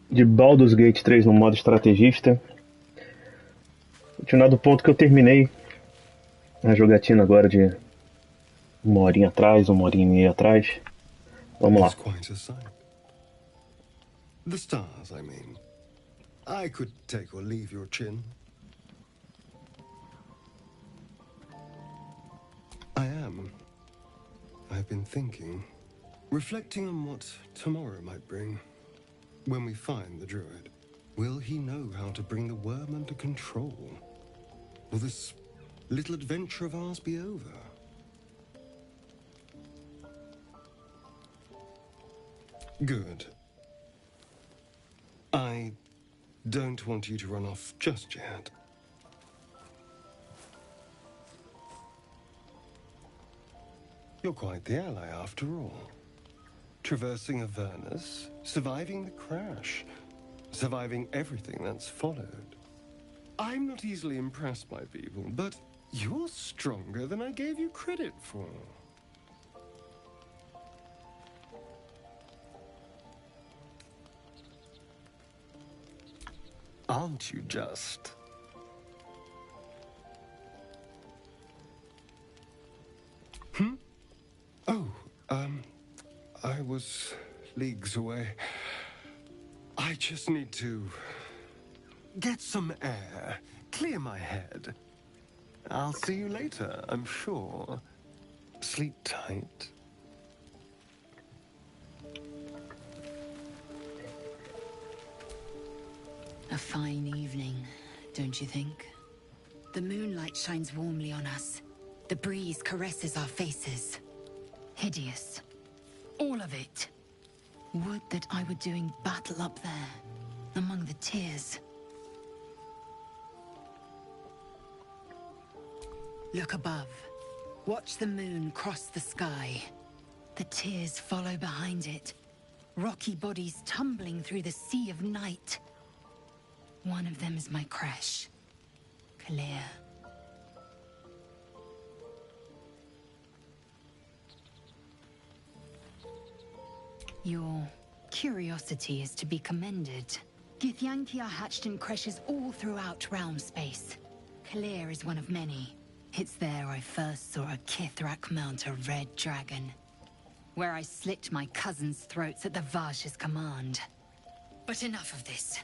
de Baldur's Gate 3 no modo estrategista. Continuado do ponto que eu terminei a jogatina agora de uma horinha atrás, uma horinha e meia atrás. Vamos lá. It's quite a sight. The stars, I mean. I could take or leave your chin. I've been thinking, reflecting on what tomorrow might bring. When we find the druid, will he know how to bring the worm under control? Will this little adventure of ours be over? Good. I don't want you to run off just yet. You're quite the ally after all. Traversing Avernus, surviving the crash, surviving everything that's followed. I'm not easily impressed by people, but you're stronger than I gave you credit for. Aren't you just? Oh, I was leagues away. I just need to get some air, clear my head. I'll see you later, I'm sure. Sleep tight. A fine evening, don't you think? The moonlight shines warmly on us. The breeze caresses our faces. Hideous. All of it. Would that I were doing battle up there, among the tears. Look above. Watch the moon cross the sky. The tears follow behind it. Rocky bodies tumbling through the sea of night. One of them is my crash. Clear. Your curiosity is to be commended. Githyanki are hatched in creches all throughout realm space. Clear is one of many. It's there I first saw a Kithrak mount a red dragon. Where I slit my cousins' throats at the Vash's command. But enough of this.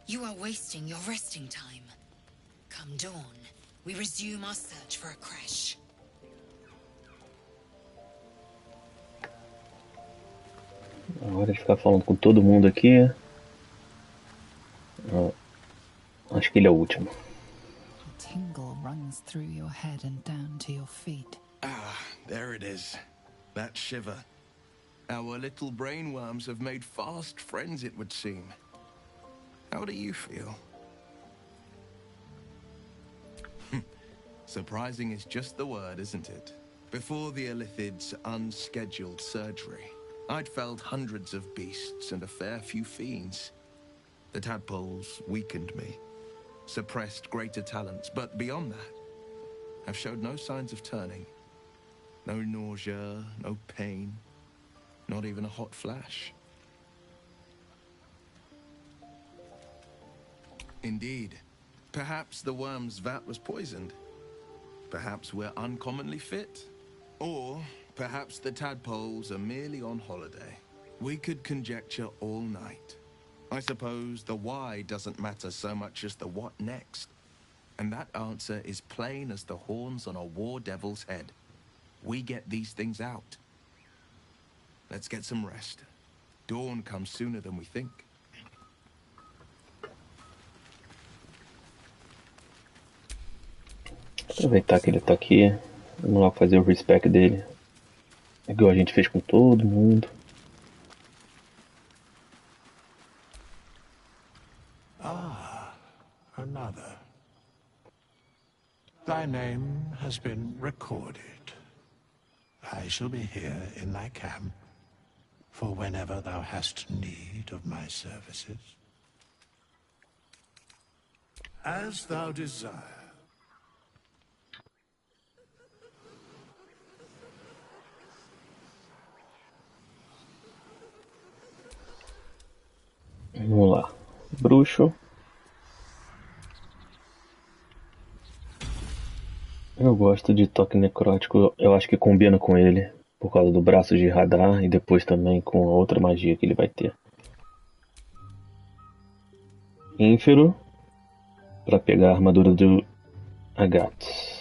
You are wasting your resting time. Come dawn, we resume our search for a crash. Agora de ficar falando com todo mundo aqui. Acho que ele é o último. A tingle runs through your head and down to your feet. Ah, there it is. That shiver. Our little brainworms have made fast friends, it would seem. How do you feel? Surprising is just the word, isn't it? Before the Illithid's unscheduled surgery, I'd felled hundreds of beasts and a fair few fiends. The tadpoles weakened me, suppressed greater talents, but beyond that, I've showed no signs of turning. No nausea, no pain, not even a hot flash. Indeed. Perhaps the worm's vat was poisoned. Perhaps we're uncommonly fit. Or perhaps the tadpoles are merely on holiday. We could conjecture all night. I suppose the why doesn't matter so much as the what next. And that answer is plain as the horns on a war devil's head. We get these things out. Let's get some rest. Dawn comes sooner than we think. Aproveitar que ele tá aqui. Vamos lá fazer o respect dele. Igual a gente fez com todo mundo. Ah, another. Thy name has been recorded. I shall be here in thy camp for whenever thou hast need of my services. As thou desire. Vamos lá. Bruxo. Eu gosto de toque necrótico, eu acho que combina com ele, por causa do braço de radar e depois também com a outra magia que ele vai ter. Ínfero, para pegar a armadura do Agatos.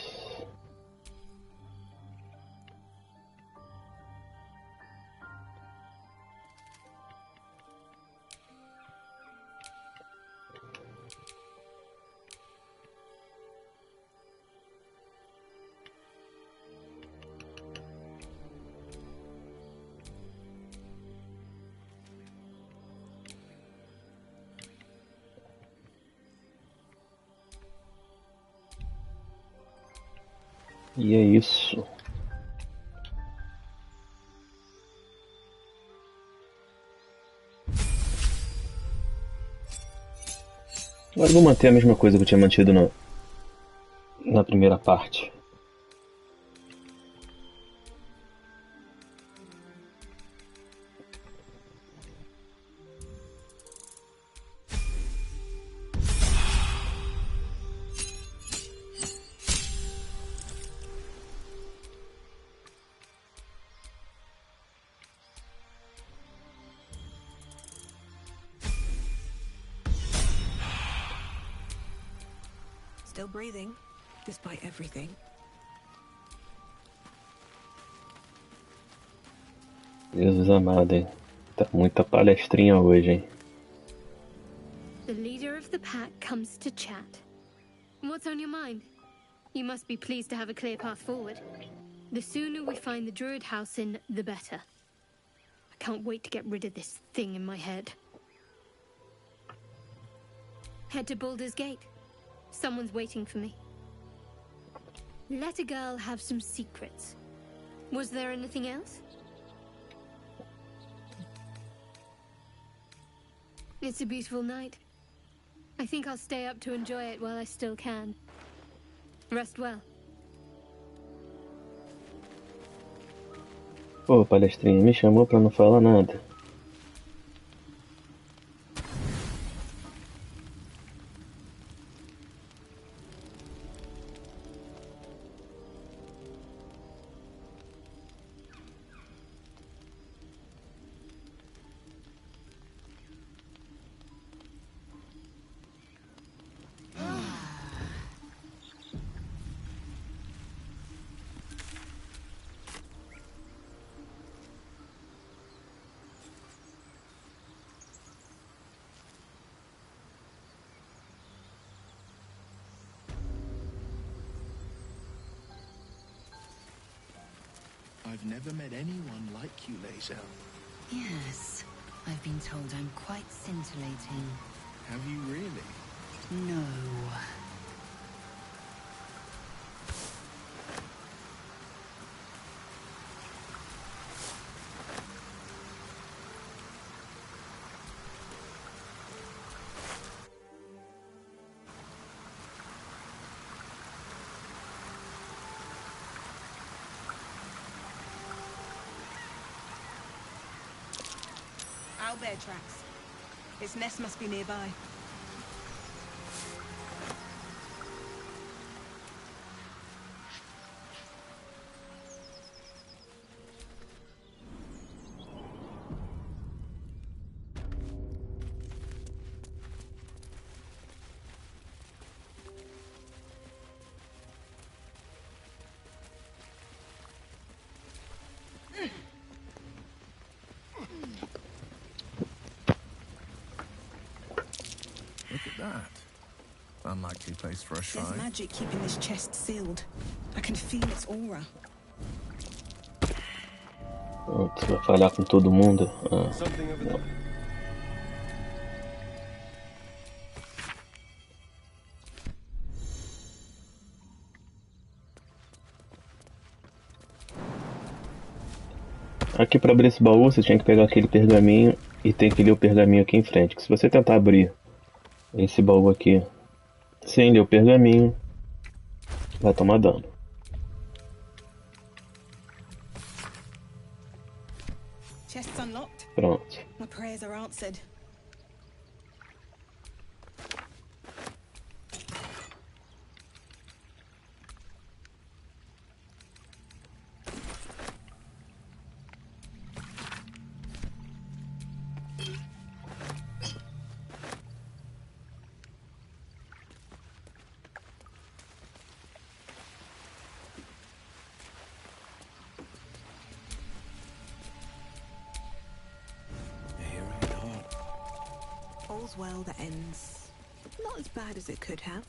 E é isso. Agora eu vou manter a mesma coisa que eu tinha mantido na primeira parte. Still breathing, despite everything. Jesus amado, hein? Tá muita palestrinha hoje, hein? The leader of the pack comes to chat. What's on your mind? You must be pleased to have a clear path forward. The sooner we find the druid house in, the better. I can't wait to get rid of this thing in my head. Head to Baldur's Gate. Someone's waiting for me. Let a girl have some secrets. Was there anything else? It's a beautiful night. I think I'll stay up to enjoy it while I still can. Rest well. Pô, palestrinha, me chamou pra não falar nada. I've never met anyone like you, Lae'zel. Yes, I've been told I'm quite scintillating. Have you really? No. Owlbear tracks. Its nest must be nearby. Look at that. Unlikely place for a There's shrine. magic keeping this chest sealed. I can feel its aura. Você vai falhar com todo mundo? Ah, Something over não. there. Aqui para abrir esse baú você tinha que pegar aquele pergaminho e tem que ler o pergaminho aqui em frente. Que se você tentar abrir esse baú aqui sem ler o pergaminho, vai tomar dano. Chest's unlocked. Pronto. My prayers are answered. All's well that ends not as bad as it could have.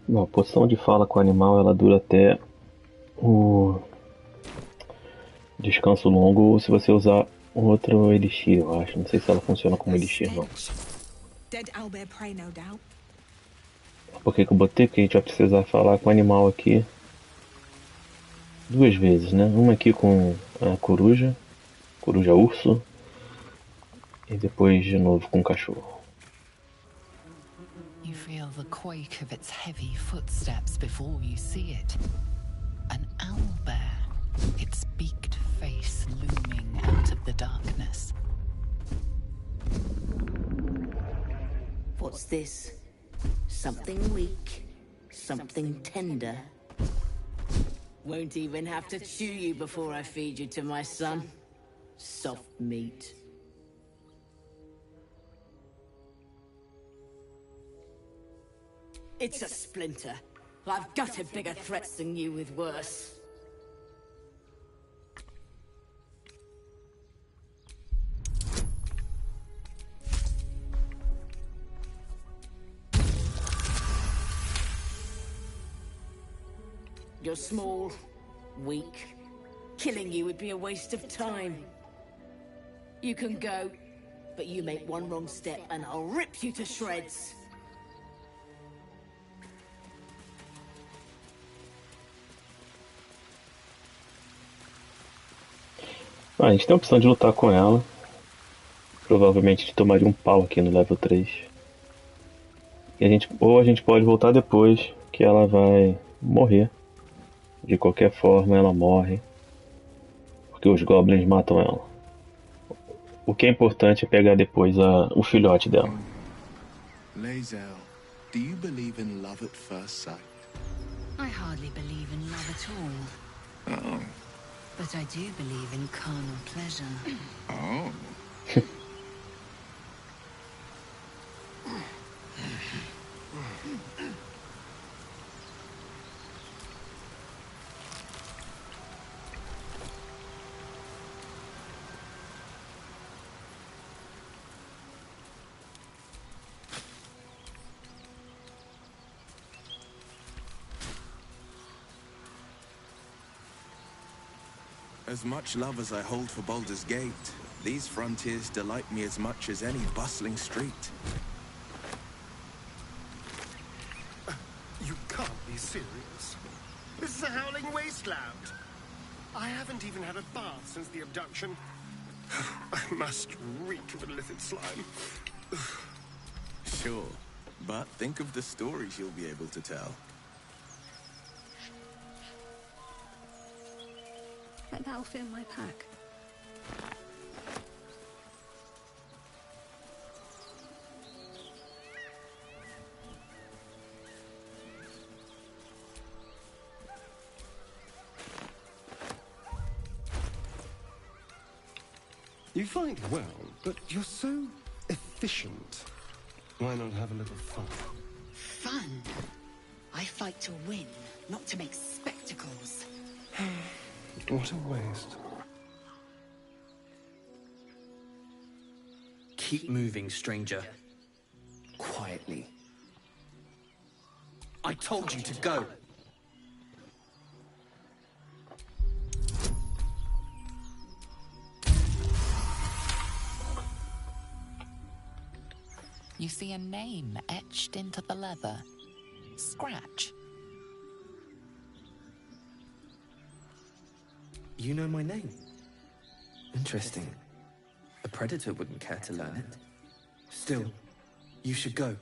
Bom, a poção de fala com o animal ela dura até o descanso longo ou se você usar outro elixir, eu acho. Não sei se ela funciona como elixir, não. Dead owlbear prey, no doubt. Por que eu botei? Porque a gente vai precisar falar com o animal aqui 2 vezes, né? Uma aqui com a coruja urso, e depois de novo com o cachorro. You feel the quake of its heavy footsteps before you see it. An owlbear, its beaked face looming out of the darkness. What's this? Something weak, something tender. Won't even have to chew you before I feed you to my son. Soft meat. It's a splinter. I've gutted bigger threats than you with worse. You're small, weak. Killing you would be a waste of time. You can go, but you make one wrong step and I'll rip you to shreds. A gente tem a opção de lutar com ela. Provavelmente a gente tomaria um pau aqui no level 3. E a gente pode voltar depois, que ela vai morrer. De qualquer forma ela morre. Porque os goblins matam ela. O que é importante é pegar depois o filhote dela. Lae'zel, do you believe in love at first sight? I hardly believe in love at all. Oh. But I do believe in carnal pleasure. Oh. As much love as I hold for Baldur's Gate, these frontiers delight me as much as any bustling street. You can't be serious. This is a howling wasteland. I haven't even had a bath since the abduction. I must reek of illicit slime. Sure, but think of the stories you'll be able to tell. That'll fit in my pack. You fight well, but you're so efficient. Why not have a little fun? Fun? I fight to win, not to make spectacles. What a waste. Keep moving, stranger. Quietly. I told you to go! You see a name etched into the leather. Scratch. You know my name? Interesting. A predator wouldn't care to learn it. Still, you should go.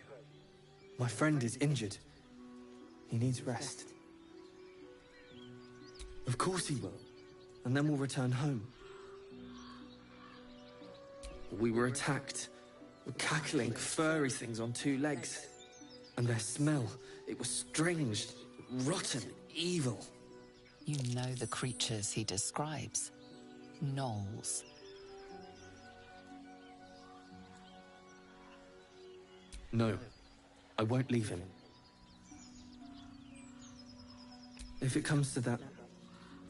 My friend is injured. He needs rest. Of course he will. And then we'll return home. We were attacked. Cackling, furry things on 2 legs. And their smell, it was strange, rotten, evil. You know the creatures he describes. Gnolls. No, I won't leave him. If it comes to that,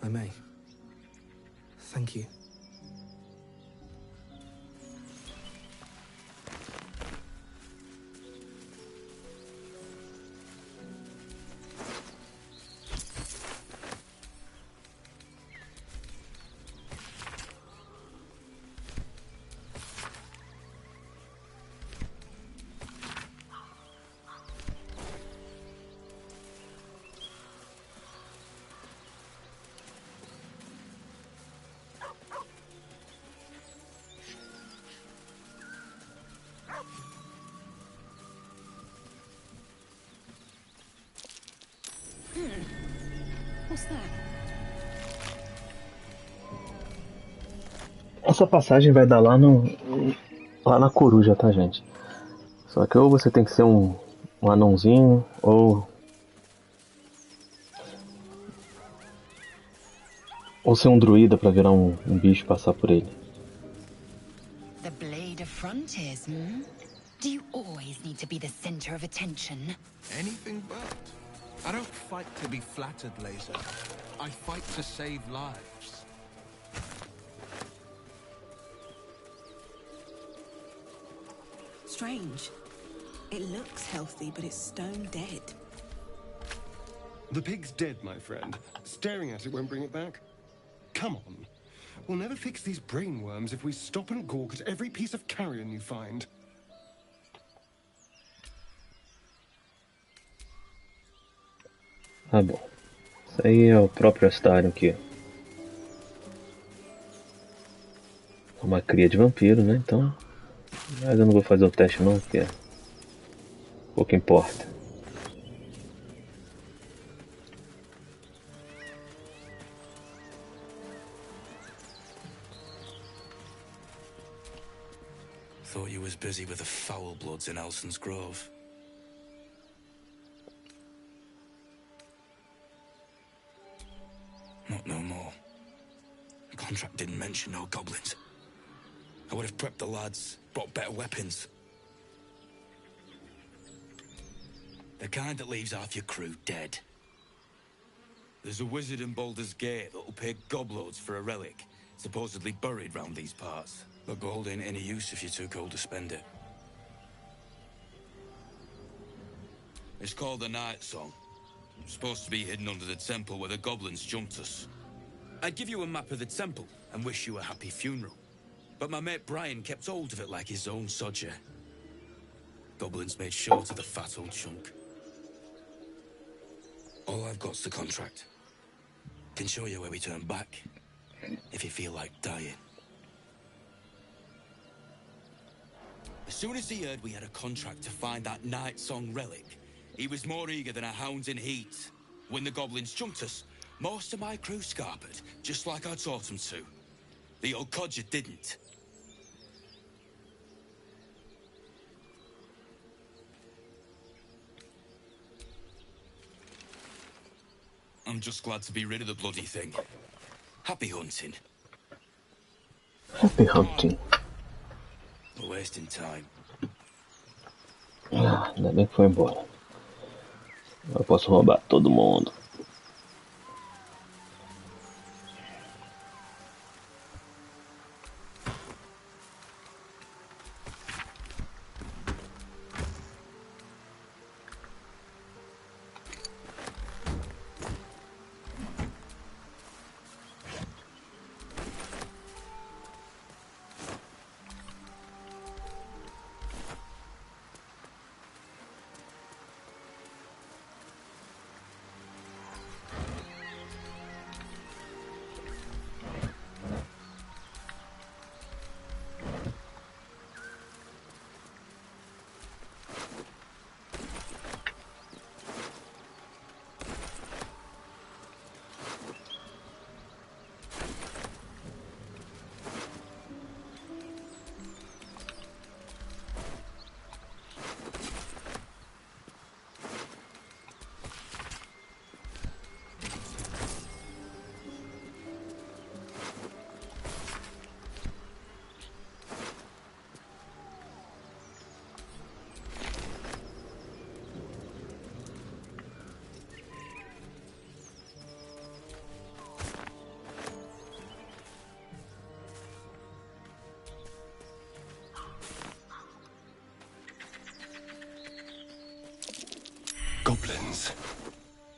I may. Thank you. What's that? Essa passagem vai dar lá na coruja, tá, gente? Só que ou você tem que ser um anãozinho, ou ser um druida pra virar um bicho e passar por ele. The blade of frontiers, hmm? Do you always need to be the center of attention? Anything but. I don't fight to be flattered, Laser. I fight to save lives. Strange. It looks healthy, but it's stone dead. The pig's dead, my friend. Staring at it won't bring it back. Come on. We'll never fix these brain worms if we stop and gawk at every piece of carrion you find. Ah, bom. Isso aí é o próprio Astarion aqui. É uma cria de vampiro, né? Então. Mas eu não vou fazer o teste não, porque pouco importa. Thought you was busy with the foul bloods in Elson's Grove. Not no more. The contract didn't mention no goblins. I would have prepped the lads, brought better weapons. The kind that leaves half your crew dead. There's a wizard in Baldur's Gate that'll pay gobloads for a relic, supposedly buried round these parts. But gold ain't any use if you're too cold to spend it. It's called the Night Song. Supposed to be hidden under the temple where the goblins jumped us. I'd give you a map of the temple and wish you a happy funeral. But my mate Brian kept hold of it like his own sodger. Goblins made short of the fat old chunk. All I've got's the contract. Can show you where we turn back, if you feel like dying. As soon as he heard we had a contract to find that Night Song relic, he was more eager than a hound in heat. When the goblins jumped us, most of my crew scarpered, just like I taught them to. The old codger didn't. I'm just glad to be rid of the bloody thing. Happy hunting. Happy hunting. We're wasting time. Ah, ainda bem que foi embora. Eu posso roubar todo mundo. goblins.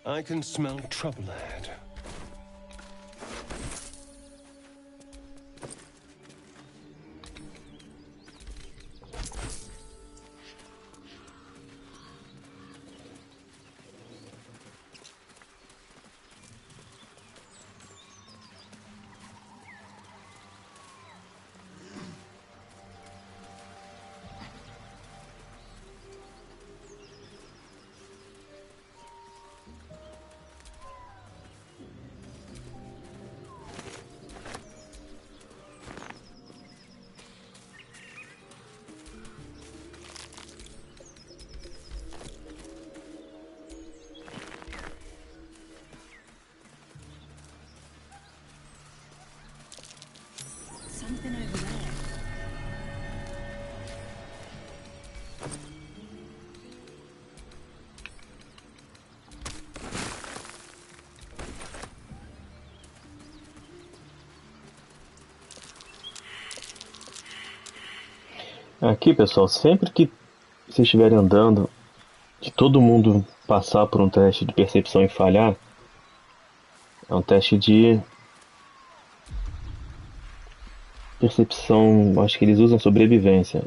I can smell trouble ahead. Something over there. Aqui, pessoal, sempre que vocês estiverem andando e todo mundo passar por um teste de percepção e falhar, é um teste de percepção, acho que eles usam sobrevivência.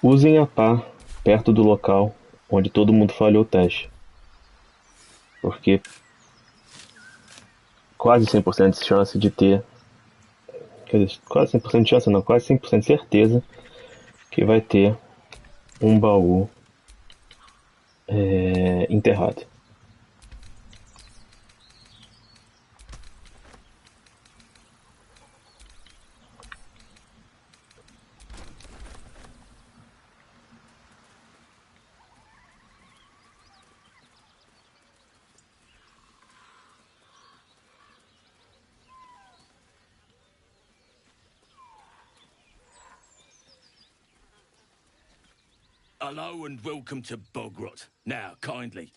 Usem a par perto do local onde todo mundo falhou o teste. Porque quase 100% de chance de ter, quer dizer, quase 100% de chance não, quase 100% de certeza que vai ter um baú enterrado. Hello and welcome to Bogrot. Now, kindly,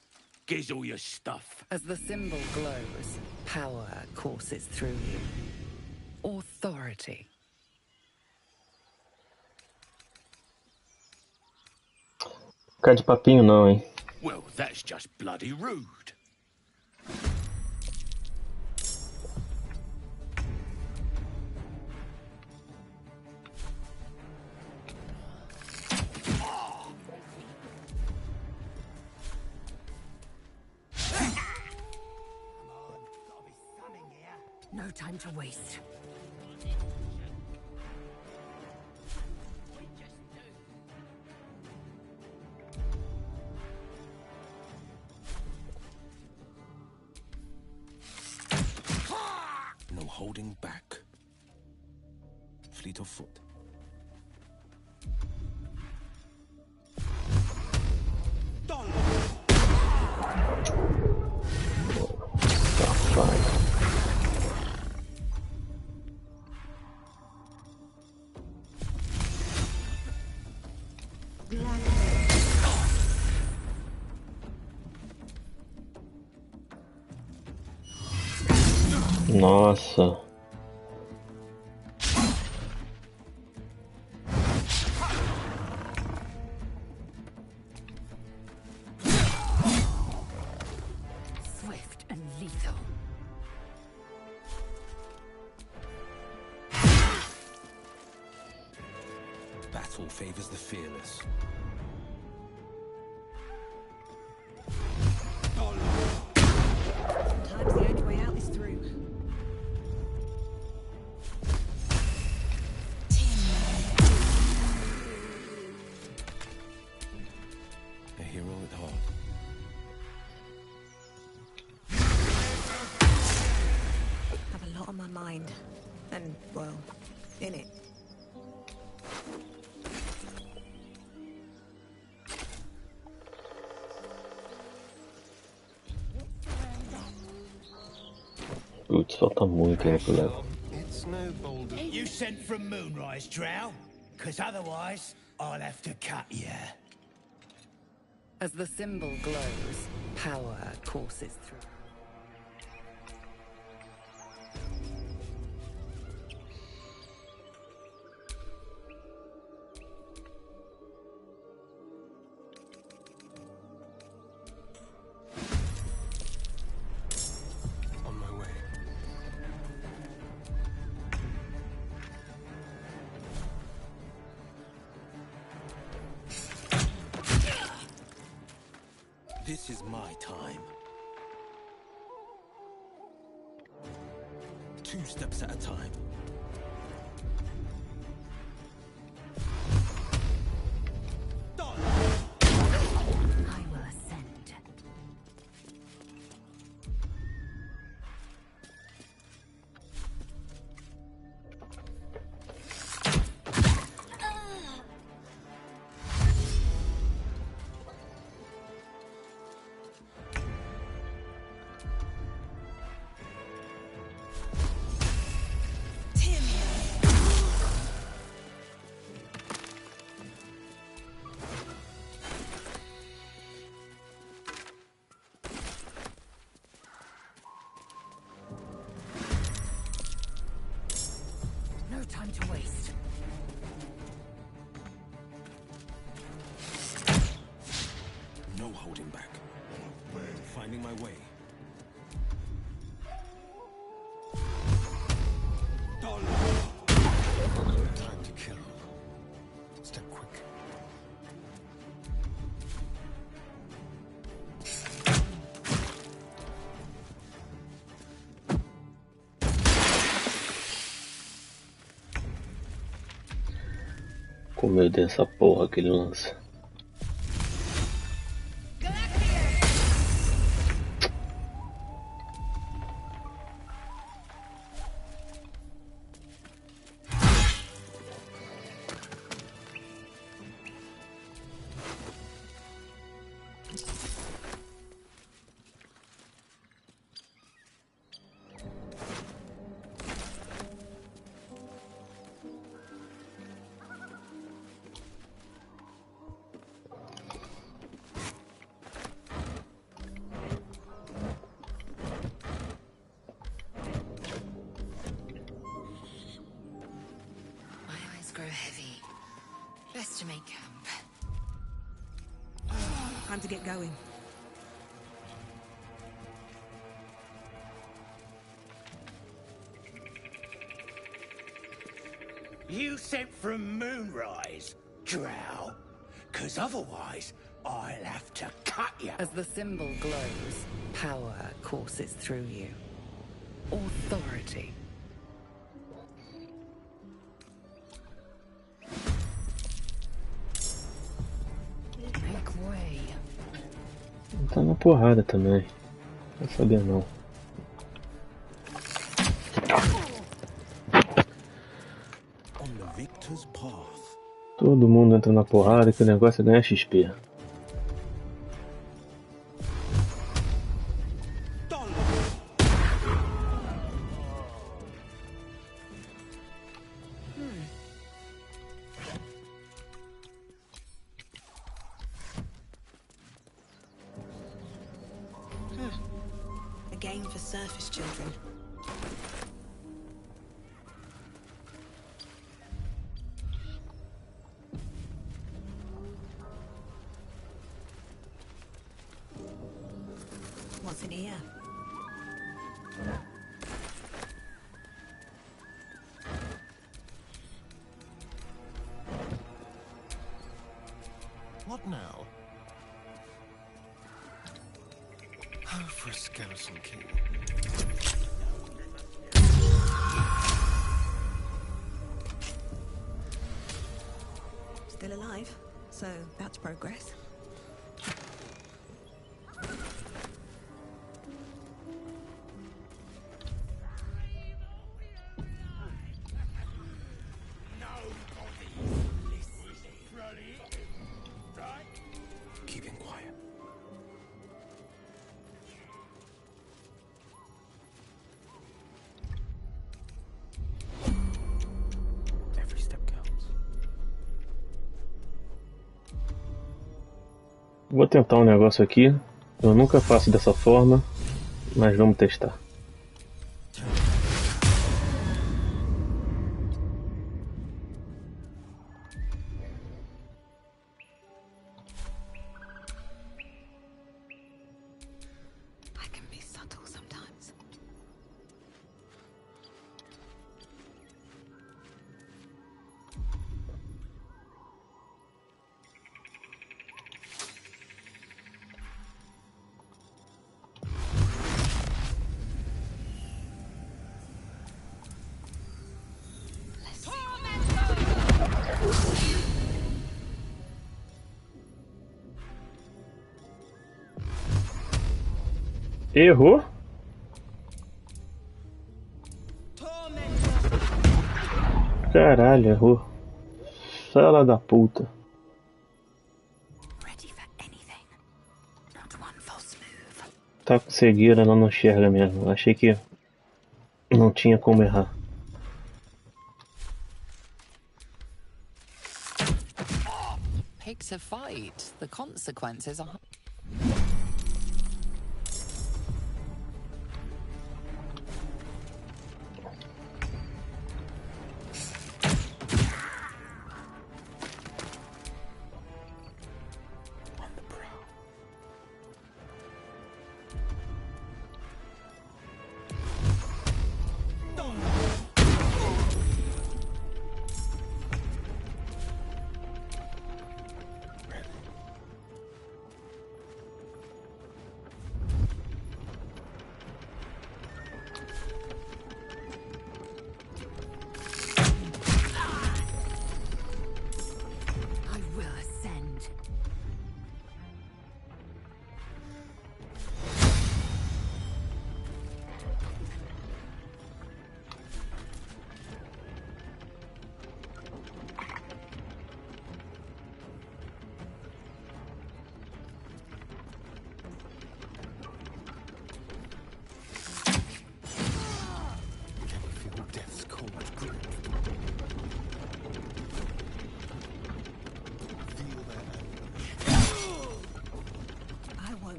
give all your stuff. As the symbol glows, power courses through you. Authority. Ficar de papinho não, hein? Well, that's just bloody rude. No time to waste. No holding back. Fleet of foot. Nossa. Swift and lethal. Battle favors the fearless. Sometimes the only way out is through. A hero at heart. Have a lot on my mind. And, well, in it. Putz, falta muito ainda pro level. It's no Baldur. You sent from Moonrise, Drow? Cause otherwise, I'll have to cut you. As the symbol glows, power courses through. 2 steps at a time. I will ascend. No time to waste. No holding back. Finding my way. Time to kill. Step quick. Com medo dessa porra que ele lança. Grow heavy. Best to make camp. Time to get going. You sent from Moonrise, Drow? 'Cause otherwise, I'll have to cut you. As the symbol glows, power courses through you. Authority. Make way. Tá na porrada também. Não sabia não. On the victor's path. Todo mundo entra na porrada que o negócio é ganhar XP. A game for surface children. What's in here? What now? Oh, for a skeleton king. Still alive, so that's progress. Keeping quiet. Every step counts. Vou tentar um negócio aqui. Eu nunca faço dessa forma, mas vamos testar. I can be subtle sometimes. Errou? Caralho, errou. Fela da puta. Tá com cegueira, ela não enxerga mesmo. Achei que não tinha como errar. Pick a fight. The consequences are...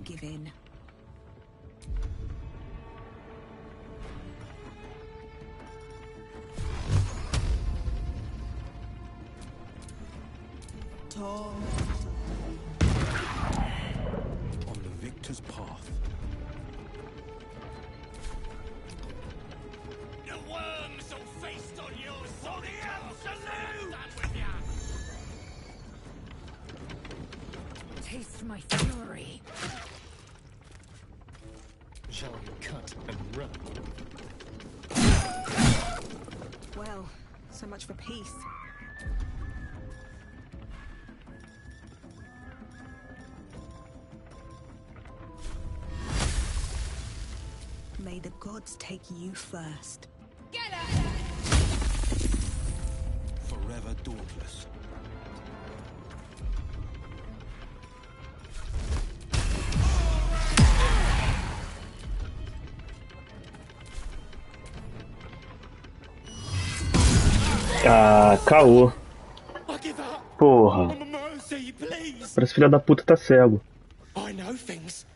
Give in. On the victor's path. The worms will feast on you for the absolute! I'm with ya! Taste my fury. Shall we cut and run? Well, so much for peace. May the gods take you first. Forever dauntless. Ah, caô. Porra. Parece filha da puta tá cego. I know things.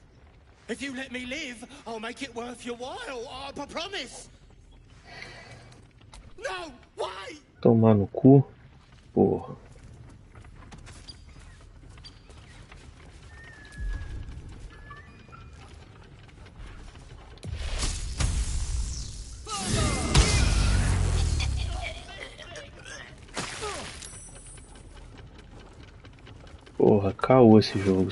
If you let me live, I'll make it worth your while. I promise. No, why? Tomar no cu. Porra. Porra, caô esse jogo.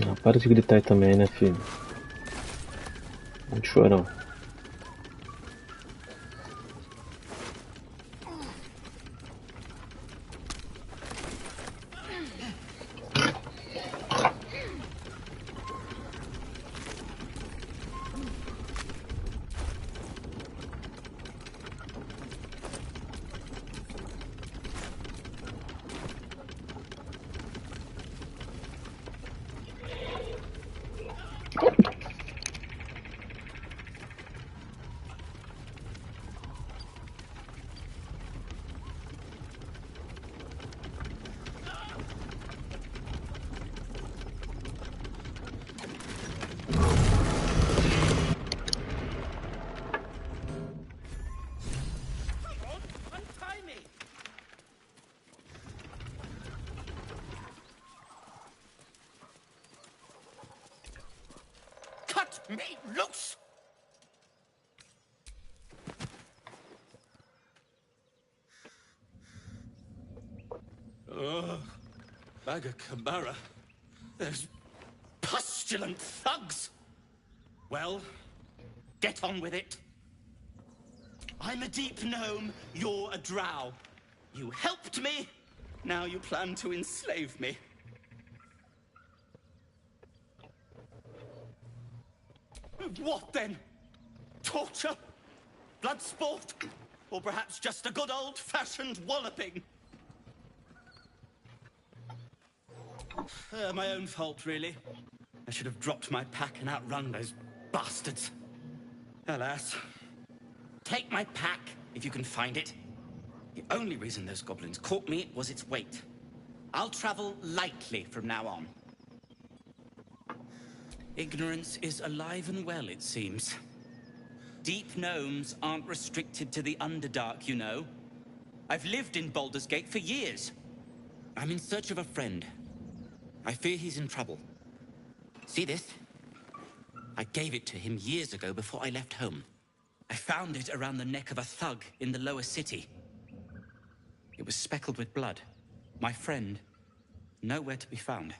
Ah, para de gritar aí também, né, filho? Muito chorão. me loose! Ugh. Bagakambara. Those pustulant thugs! Well, get on with it. I'm a deep gnome, you're a drow. You helped me, now you plan to enslave me. What then? Torture? Blood sport? Or perhaps just a good old-fashioned walloping? My own fault, really. I should have dropped my pack and outrun those bastards. Alas. Take my pack, if you can find it. The only reason those goblins caught me was its weight. I'll travel lightly from now on. Ignorance is alive and well, it seems. Deep gnomes aren't restricted to the Underdark, you know. I've lived in Baldur's Gate for years. I'm in search of a friend. I fear he's in trouble. See this? I gave it to him years ago before I left home. I found it around the neck of a thug in the lower city. It was speckled with blood. My friend, nowhere to be found.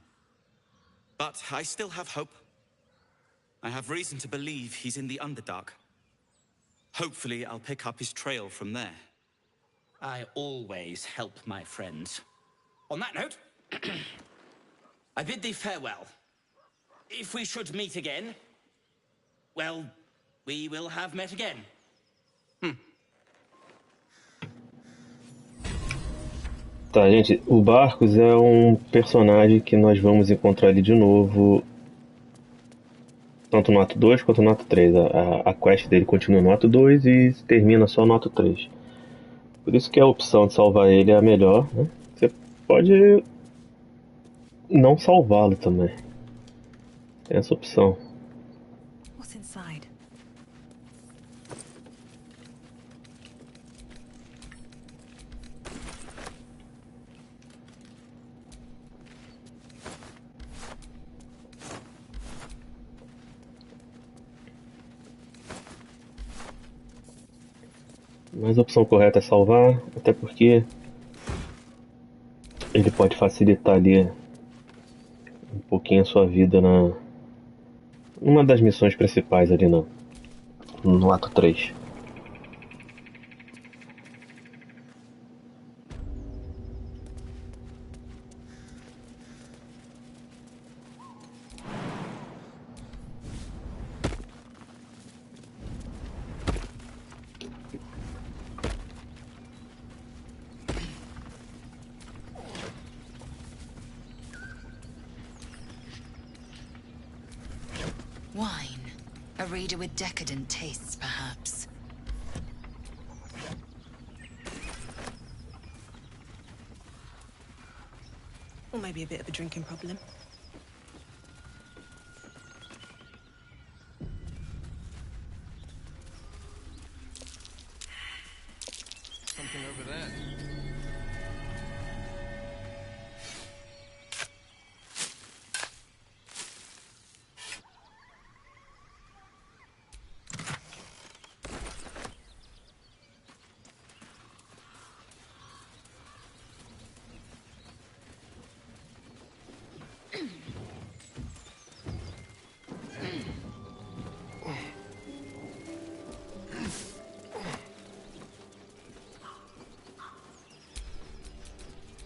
But I still have hope. I have reason to believe he's in the Underdark. Hopefully, I'll pick up his trail from there. I always help my friends. On that note, I bid thee farewell. If we should meet again, well, we will have met again. Tá, gente, o Barcos é um personagem que nós vamos encontrar ele de novo, tanto no ato 2 quanto no ato 3. A quest dele continua no ato 2 e termina só no ato 3. Por isso que a opção de salvar ele é a melhor, né? Você pode não salvá-lo também. Tem essa opção. What's inside? Mas a opção correta é salvar, até porque ele pode facilitar ali um pouquinho a sua vida numa das missões principais ali no ato 3. Wine. A reader with decadent tastes, perhaps. Or maybe a bit of a drinking problem. Something over there.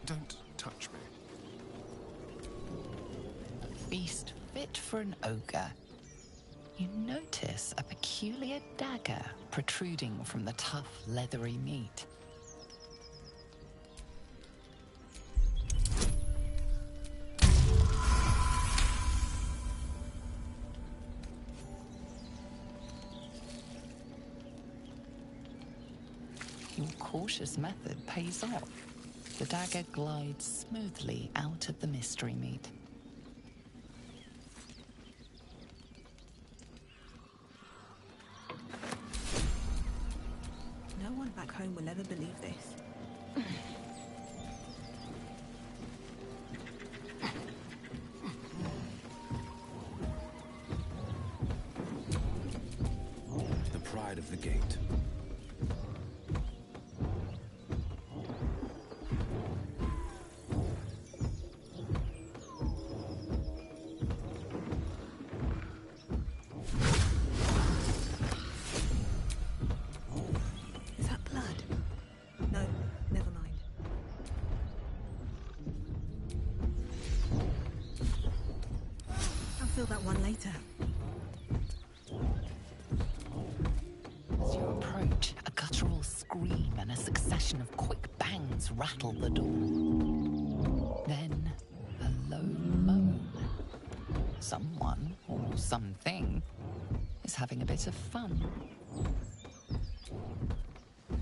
Don't touch me. Feast fit for an ogre. You notice a peculiar dagger protruding from the tough, leathery meat. Your cautious method pays off. The dagger glides smoothly out of the mystery meat. No one back home will ever believe this. side of the gate. Is that blood? No, never mind. I'll fill that one later. As you approach, a guttural scream and a succession of quick bangs rattle the door. Then, a low moan. Someone, or something, is having a bit of fun.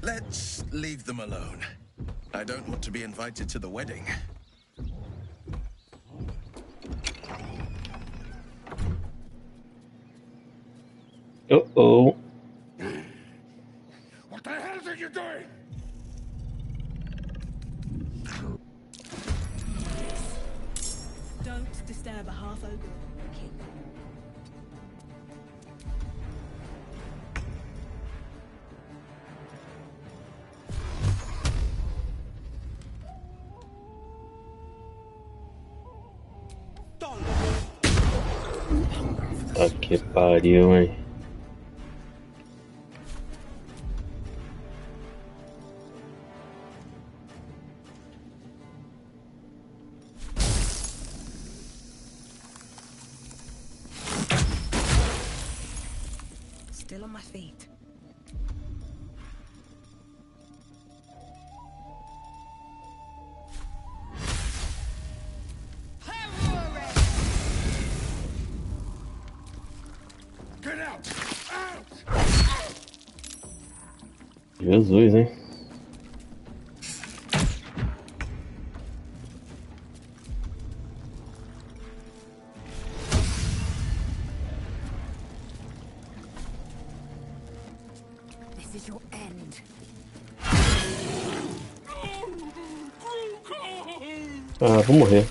Let's leave them alone. I don't want to be invited to the wedding. Uh-oh. What the hell are you doing? Don't disturb a half-ogre king. Tá que pariu, hein? Still on my feet. Get out! Out! Jesus, hein? This is your end. Ah, vou morrer.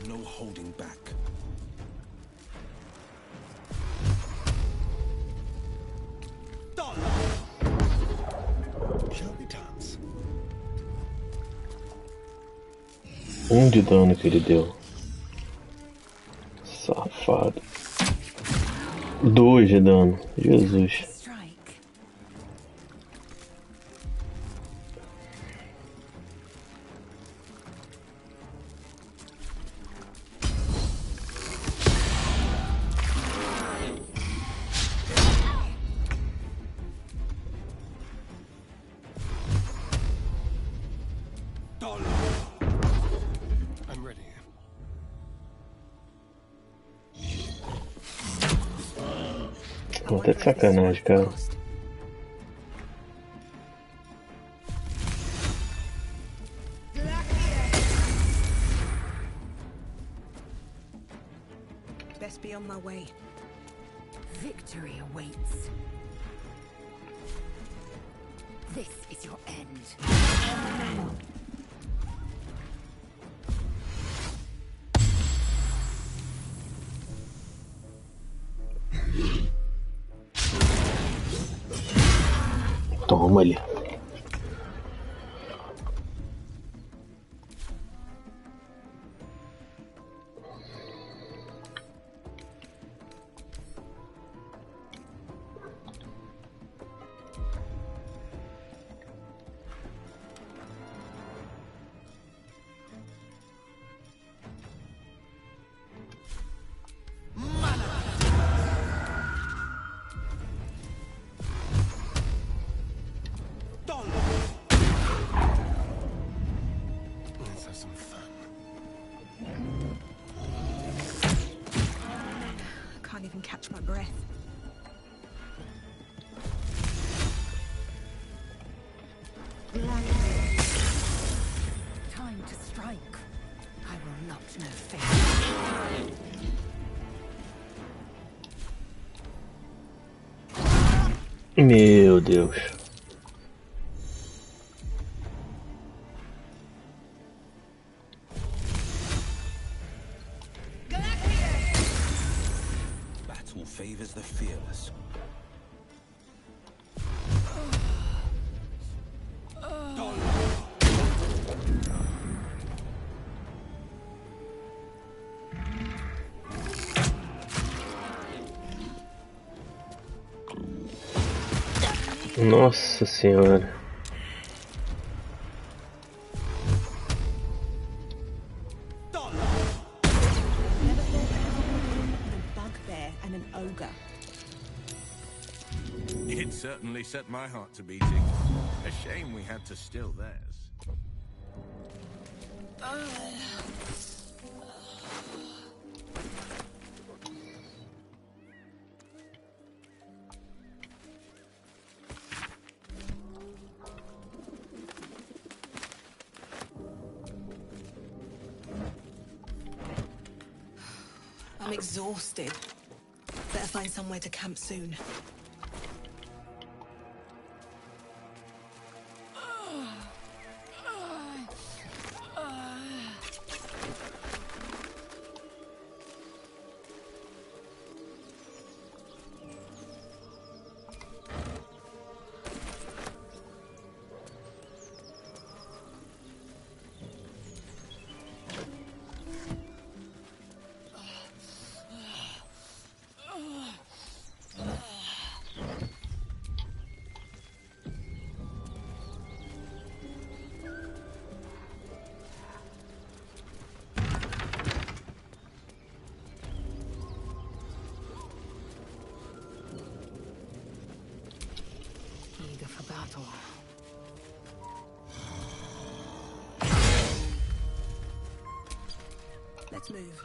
No holding back. Shall we dance? De dano que ele deu. Safado. 2 de dano. Jesus. Strike. I'm ready. Pô, tá de sacanagem, cara. Best be on my way. Victory awaits. This is your end. Toma ali. Let's have some fun. Can't even catch my breath. Time to strike. I will not know fate. Meu Deus. Battle favors the fearless. Nossa senhora. Bugbear and an ogre. It certainly set my heart to beating. A shame we had to steal theirs. I'm exhausted. Better find somewhere to camp soon. Eager for battle. Let's move.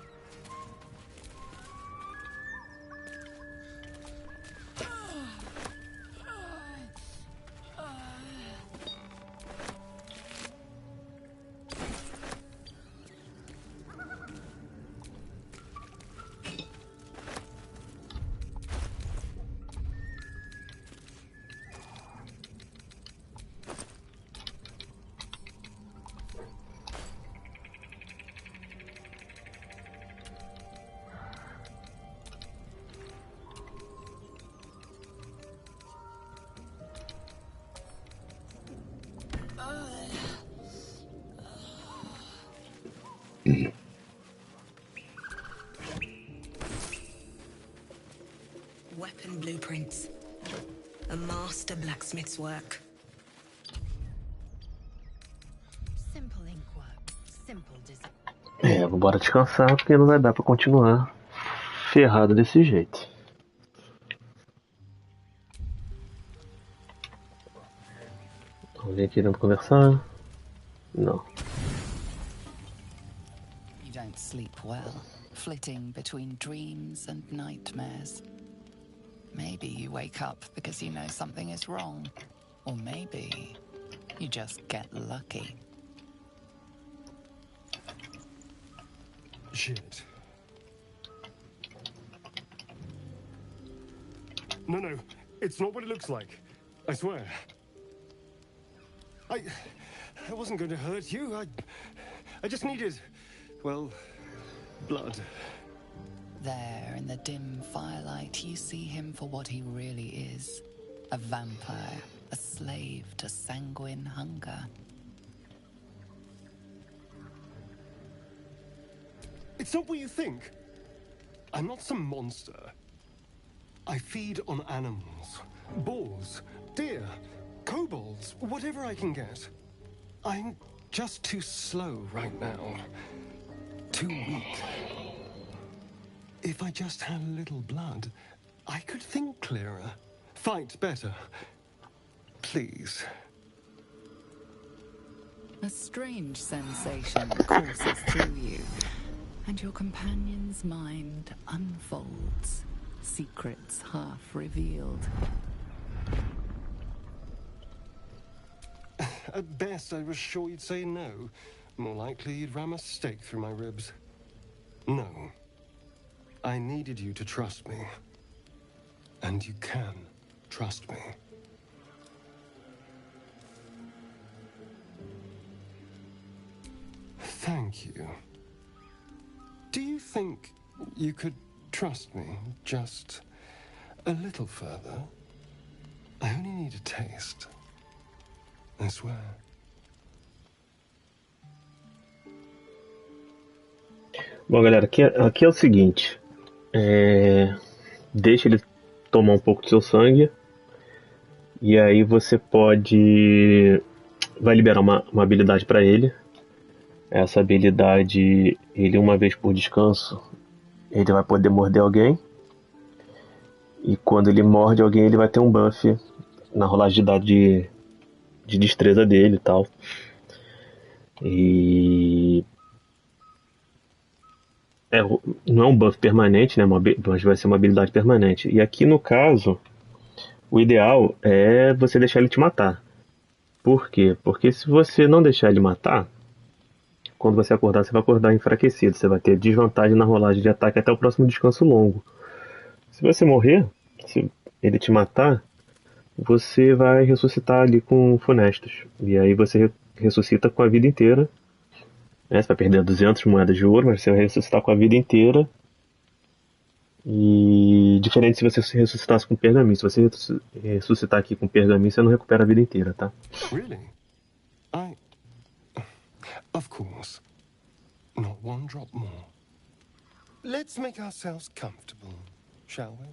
Weapon blueprints. A master blacksmith's work. Simple inkwork, simple design. Vambora descansar porque não vai dar pra continuar ferrado desse jeito. Alguém querendo conversar? Não. You don't sleep well, flitting between dreams and nightmares. Maybe you wake up because you know something is wrong. Or maybe you just get lucky. Shit. No, it's not what it looks like. I swear. I wasn't going to hurt you. I just needed, well, blood. There, in the dim firelight, you see him for what he really is. A vampire, a slave to sanguine hunger. It's not what you think. I'm not some monster. I feed on animals. Boars, deer, kobolds, whatever I can get. I'm just too slow right now. Too weak. If I just had a little blood, I could think clearer. Fight better. Please. A strange sensation courses through you, and your companion's mind unfolds, secrets half revealed. At best, I was sure you'd say no. More likely, you'd ram a stake through my ribs. No. I needed you to trust me. And you can. Trust me. Thank you. Do you think you could trust me just a little further? I only need a taste. I swear. Bom, galera, aqui é o seguinte. Deixa ele tomar um pouco do seu sangue. E aí você vai liberar uma habilidade para ele. Essa habilidade, ele uma vez por descanso, ele vai poder morder alguém. E quando ele morde alguém, ele vai ter um buff na rolagem de dado de destreza dele e tal. E não é um buff permanente, né? Mas vai ser uma habilidade permanente. E aqui no caso, o ideal é você deixar ele te matar. Por quê? Porque se você não deixar ele matar, quando você acordar, você vai acordar enfraquecido. Você vai ter desvantagem na rolagem de ataque até o próximo descanso longo. Se você morrer, se ele te matar, você vai ressuscitar ali com funestos. E aí você ressuscita com a vida inteira. Você vai perder 200 moedas de ouro, mas você vai ressuscitar com a vida inteira. E diferente se você ressuscitasse com pergaminho. Se você ressuscitar aqui com pergaminho, você não recupera a vida inteira, tá? Really? Of course. Not one drop more. Let's make ourselves comfortable, shall we?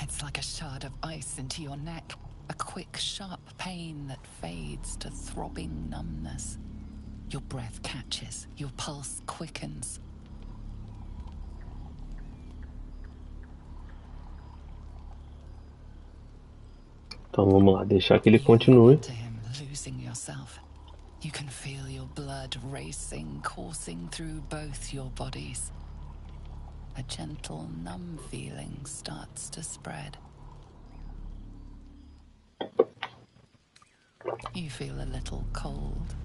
It's like a shard of ice into your neck. A quick, sharp pain that fades to throbbing numbness. Your breath catches, your pulse quickens. Então vamos lá, deixar que ele continue. To him, losing yourself. You can feel your blood racing, coursing through both your bodies. A gentle, numb feeling starts to spread. You feel a little cold,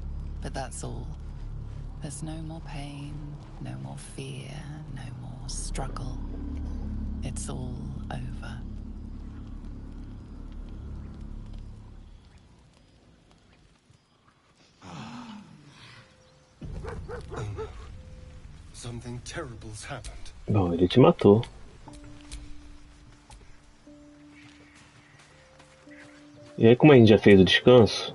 but that's all. There's no more pain, no more fear, no more struggle. It's all over. Oh no. Something terrible's happened. Bom, ele te matou. E aí, como a gente já fez o descanso,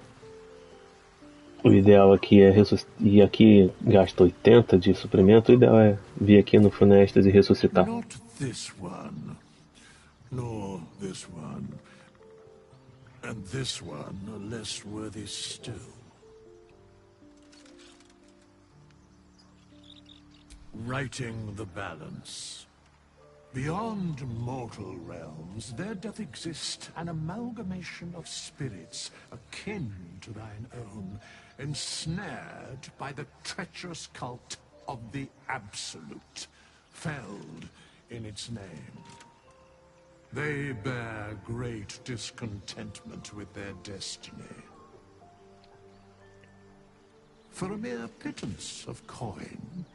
o ideal aqui é ressuscitar. E aqui gasta 80 de suprimento. O ideal é vir aqui no Funestas e ressuscitar. Not this one, nor this one, and this one are less worthy still. Righting the balance. Beyond mortal realms, there doth exist an amalgamation of spirits akin to thine own, ensnared by the treacherous cult of the Absolute, felled in its name. They bear great discontentment with their destiny. For a mere pittance of coin,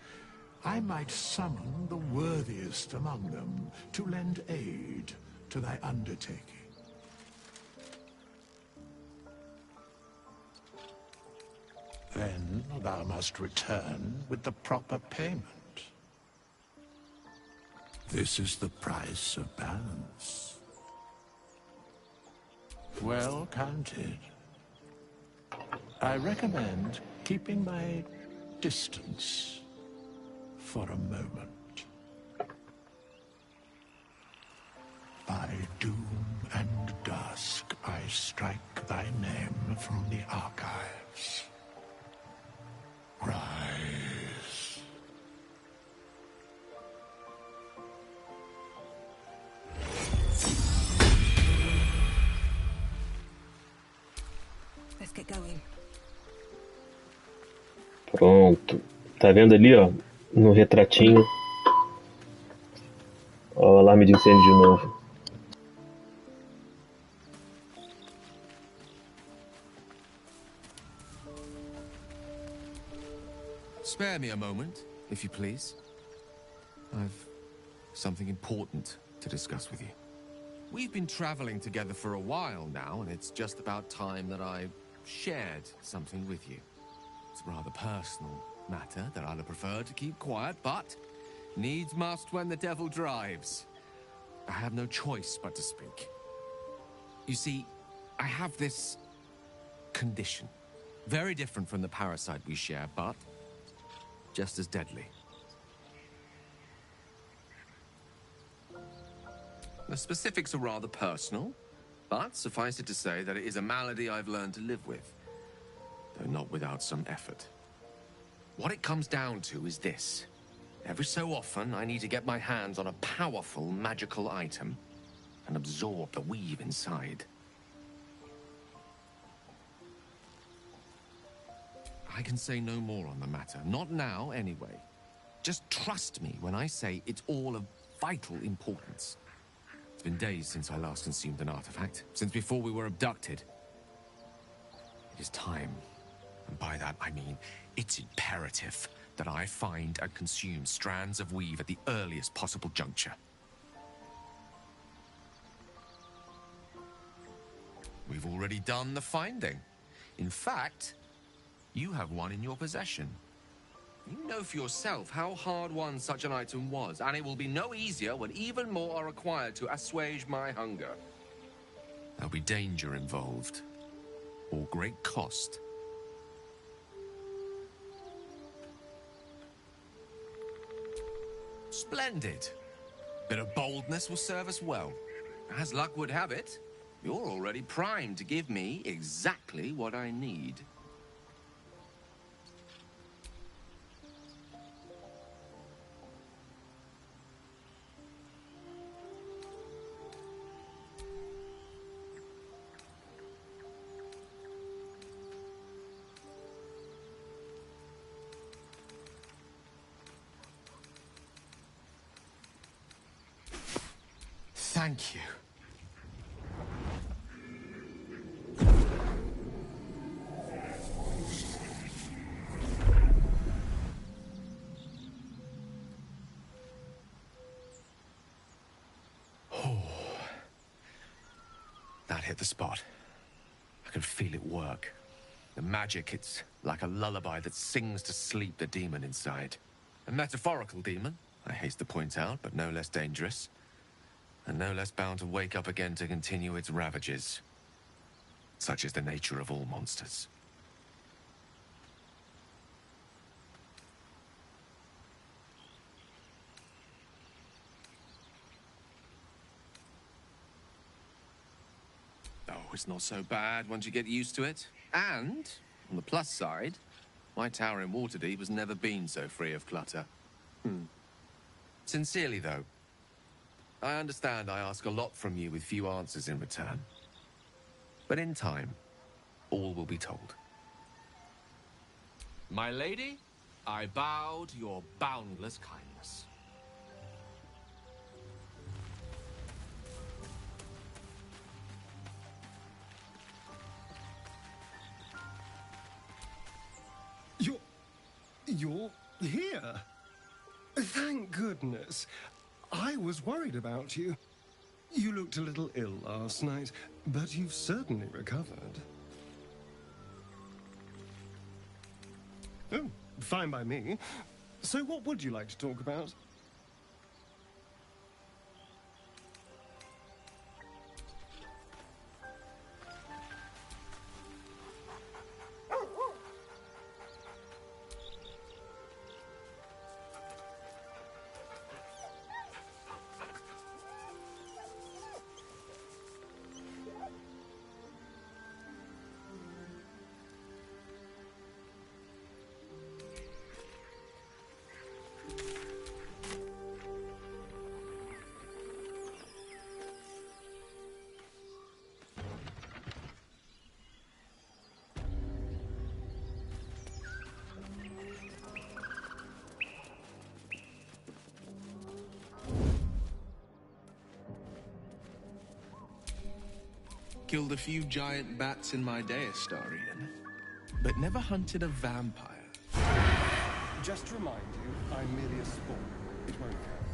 I might summon the worthiest among them to lend aid to thy undertaking. Then thou must return with the proper payment. This is the price of balance. Well counted. I recommend keeping my distance for a moment. By doom and dusk, I strike thy name from the archives. Rise. Let's get going. Pronto. Tá vendo ali, ó? No retratinho. Ó, o alarme de incêndio de novo. Spare me a moment, if you please. I've something important to discuss with you. We've been traveling together for a while now, and it's just about time that I shared something with you. It's a rather personal matter that I'd have preferred to keep quiet, but needs must when the devil drives. I have no choice but to speak. You see, I have this condition. Very different from the parasite we share, but just as deadly. The specifics are rather personal, but suffice it to say that it is a malady I've learned to live with, though not without some effort. What it comes down to is this. Every so often, I need to get my hands on a powerful magical item and absorb the weave inside. I can say no more on the matter. Not now, anyway. Just trust me when I say it's all of vital importance. It's been days since I last consumed an artifact, since before we were abducted. It is time, and by that I mean it's imperative that I find and consume strands of weave at the earliest possible juncture. We've already done the finding. In fact, you have one in your possession. You know for yourself how hard-won such an item was, and it will be no easier when even more are required to assuage my hunger. There'll be danger involved, or great cost. Splendid. Bit of boldness will serve us well. As luck would have it, you're already primed to give me exactly what I need. Thank you. Oh. That hit the spot. I can feel it work. The magic, it's like a lullaby that sings to sleep the demon inside. A metaphorical demon, I haste to point out, but no less dangerous. And no less bound to wake up again to continue its ravages. Such is the nature of all monsters. Oh, it's not so bad once you get used to it. And, on the plus side, my tower in Waterdeep has never been so free of clutter. Sincerely, though, I understand I ask a lot from you with few answers in return. But in time, all will be told. My lady, I bow to your boundless kindness. You're here? Thank goodness. I was worried about you. You looked a little ill last night, but you've certainly recovered. Oh, fine by me. So what would you like to talk about? Killed a few giant bats in my day, Astarion, but never hunted a vampire. Just to remind you, I'm merely a spawn. It won't count.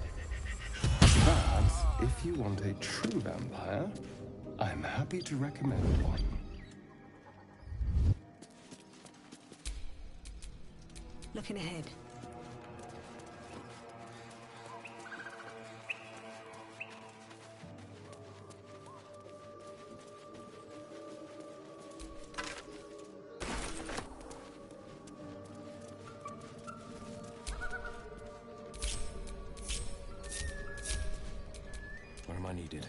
But if you want a true vampire, I'm happy to recommend one. Looking ahead. Where am I needed?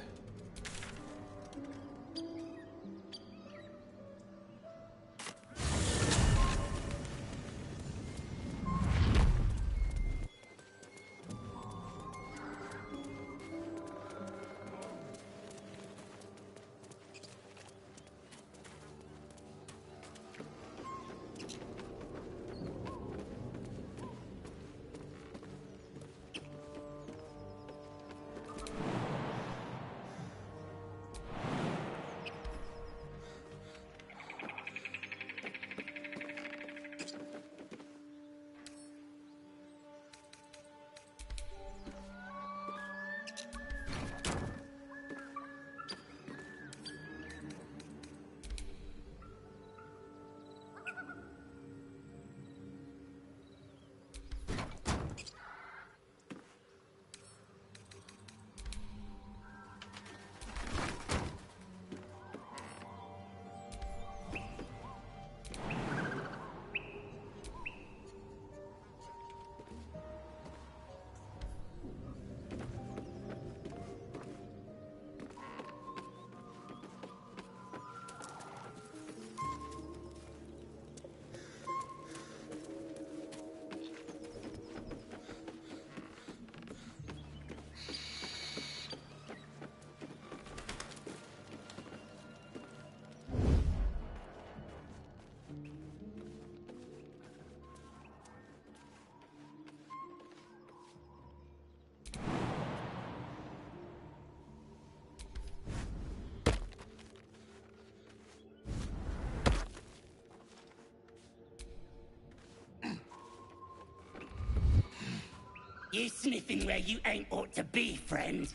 You sniffing where you ain't ought to be, friend.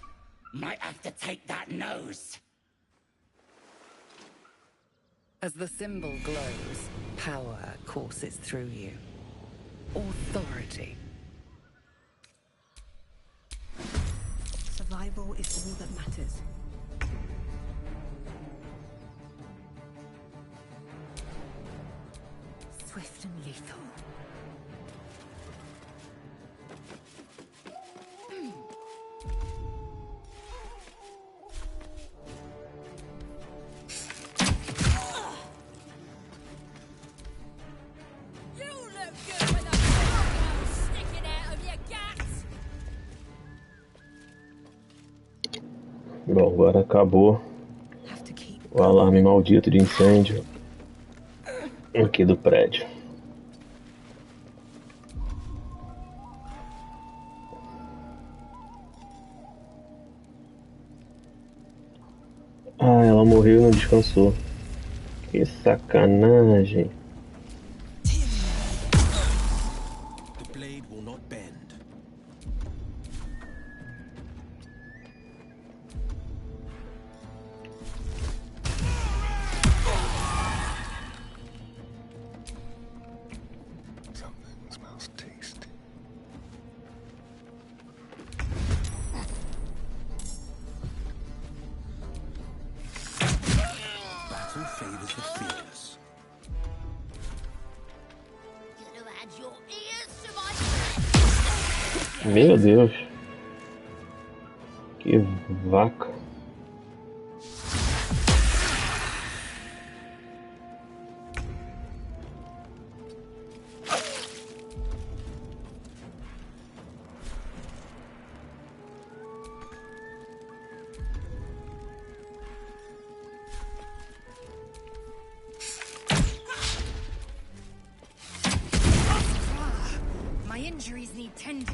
Might have to take that nose. As the symbol glows, power courses through you. Authority. Survival is all that matters. Swift and lethal. Bom, agora acabou o alarme maldito de incêndio aqui do prédio. Ah, ela morreu e não descansou. Que sacanagem. The blade will not bend. Meu Deus. Que vaca. My injuries need tending.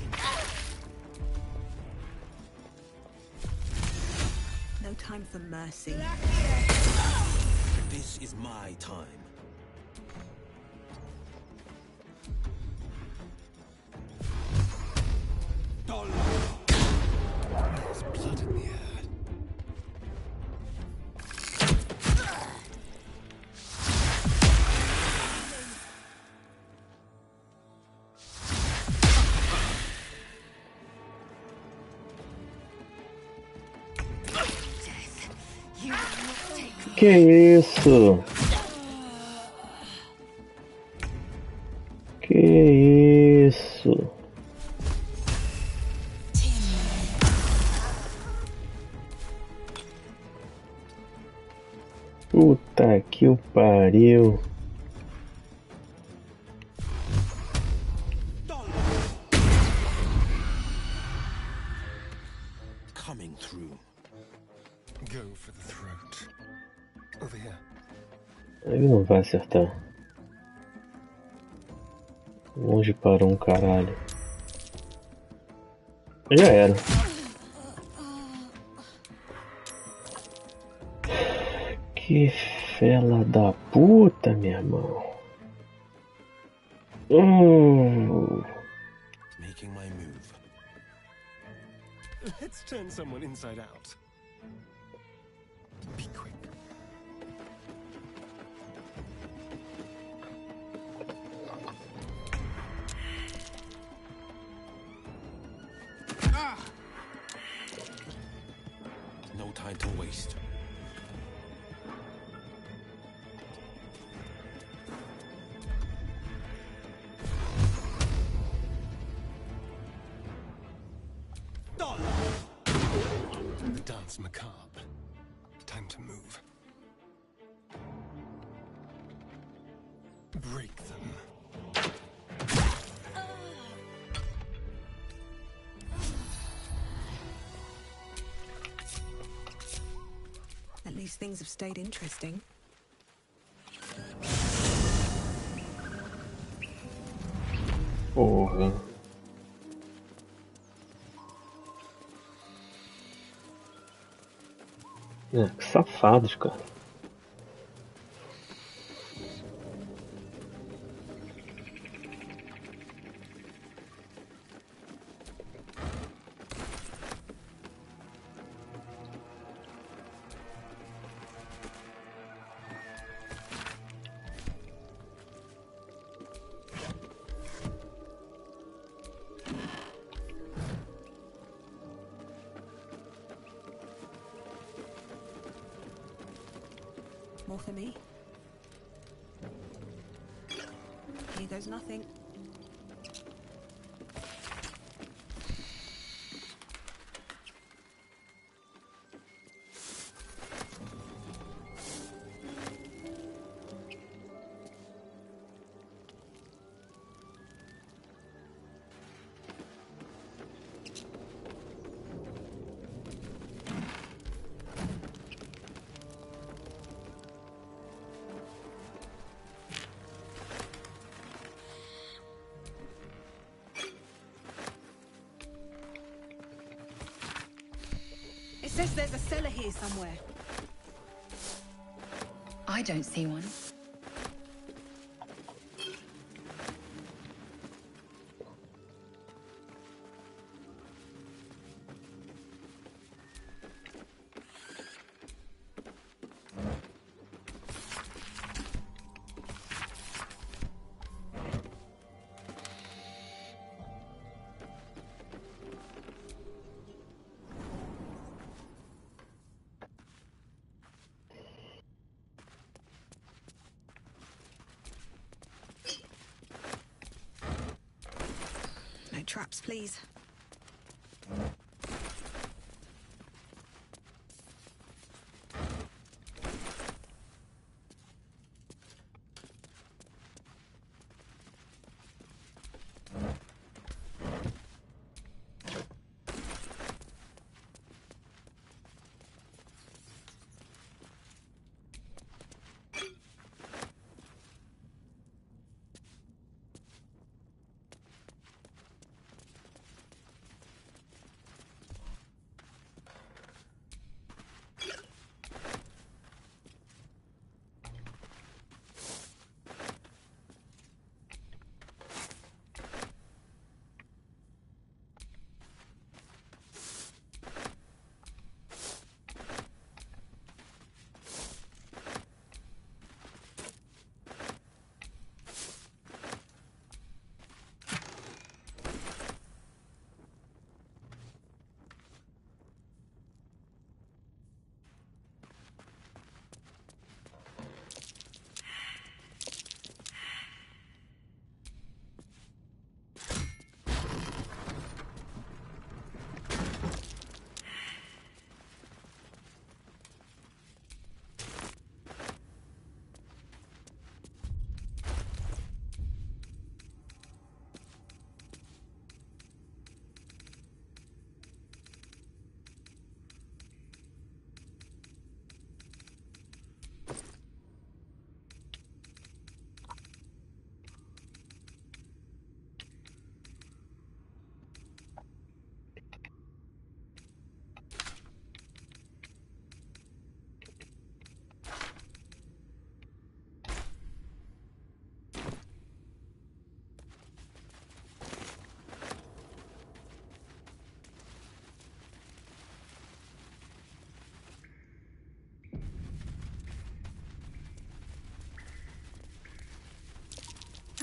No time for mercy. This is my time. Que isso? Que isso? Puta que o pariu. Coming through. Go for the throat. Over here. Ele não vai acertar. Longe para um caralho. Já era. Que fela da puta, meu irmão. Making my move. Let's turn someone inside out. Be quick. No time to waste. The dance macabre. Time to move. Break them. At least things have stayed interesting. Porra. Que safados, cara. More for me? Here goes nothing. It says there's a cellar here somewhere. I don't see one. No traps, please.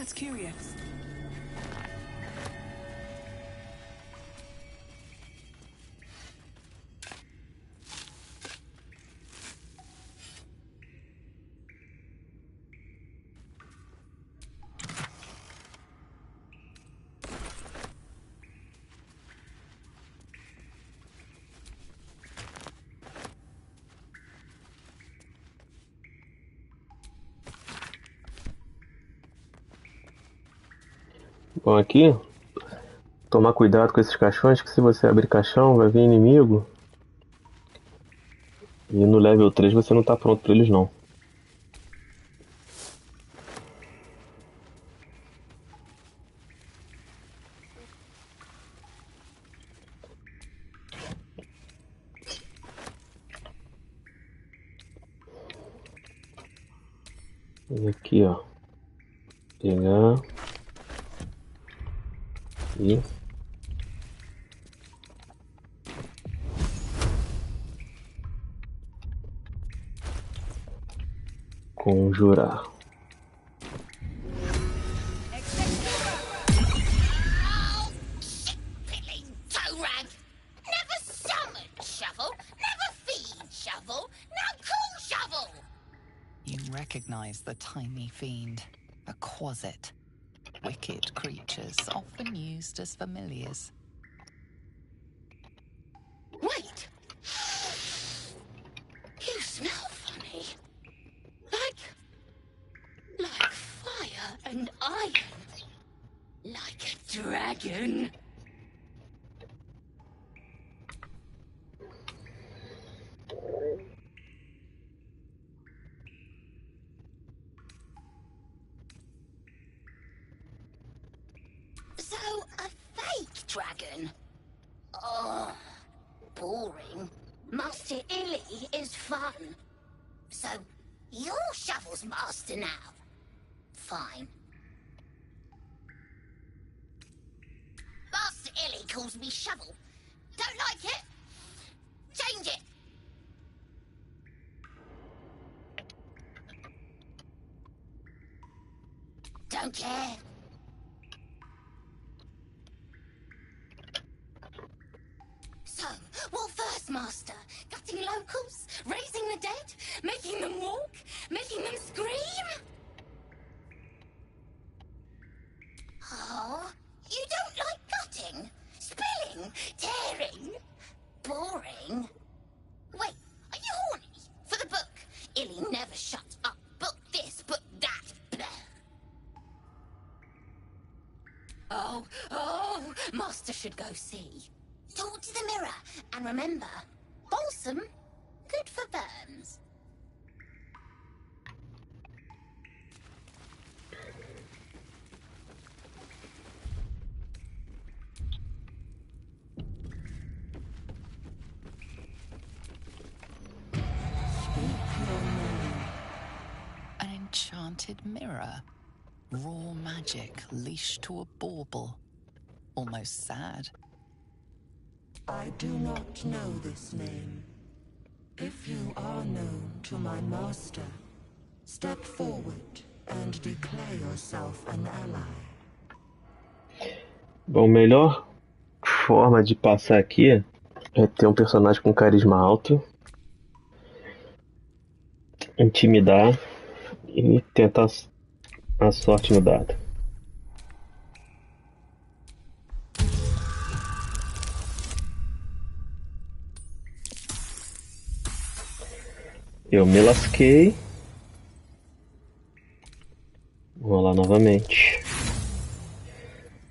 That's curious. Bom, aqui, tomar cuidado com esses caixões, que se você abrir caixão, vai vir inimigo. E no level 3 você não tá pronto pra eles, não. E aqui, ó. Pegar. E... conjurar. You recognize the tiny fiend, a quasit. Wicked creatures, often used as familiars. Wait! You smell funny. Like fire and iron. Like a dragon. So, a fake dragon? Oh, boring. Master Illy is fun. So, you're Shovel's master now. Fine. Master Illy calls me Shovel. Don't like it? Change it. Don't care. So, what first, Master? Gutting locals? Raising the dead? Making them walk? Making them scream? Oh, you don't like gutting? Spilling? Tearing? Boring? Wait, are you horny? For the book? Illy never shut up. Book this, book that. Blah. Oh, Master should go see. Talk to the mirror, and remember, balsam, good for burns. An enchanted mirror. Raw magic leashed to a bauble. Almost sad. I do not know this name. If you are known to my master, step forward and declare yourself an ally. Bom, melhor forma de passar aqui é ter um personagem com carisma alto, intimidar e tentar a sorte no dado. Eu me lasquei. Vou lá novamente.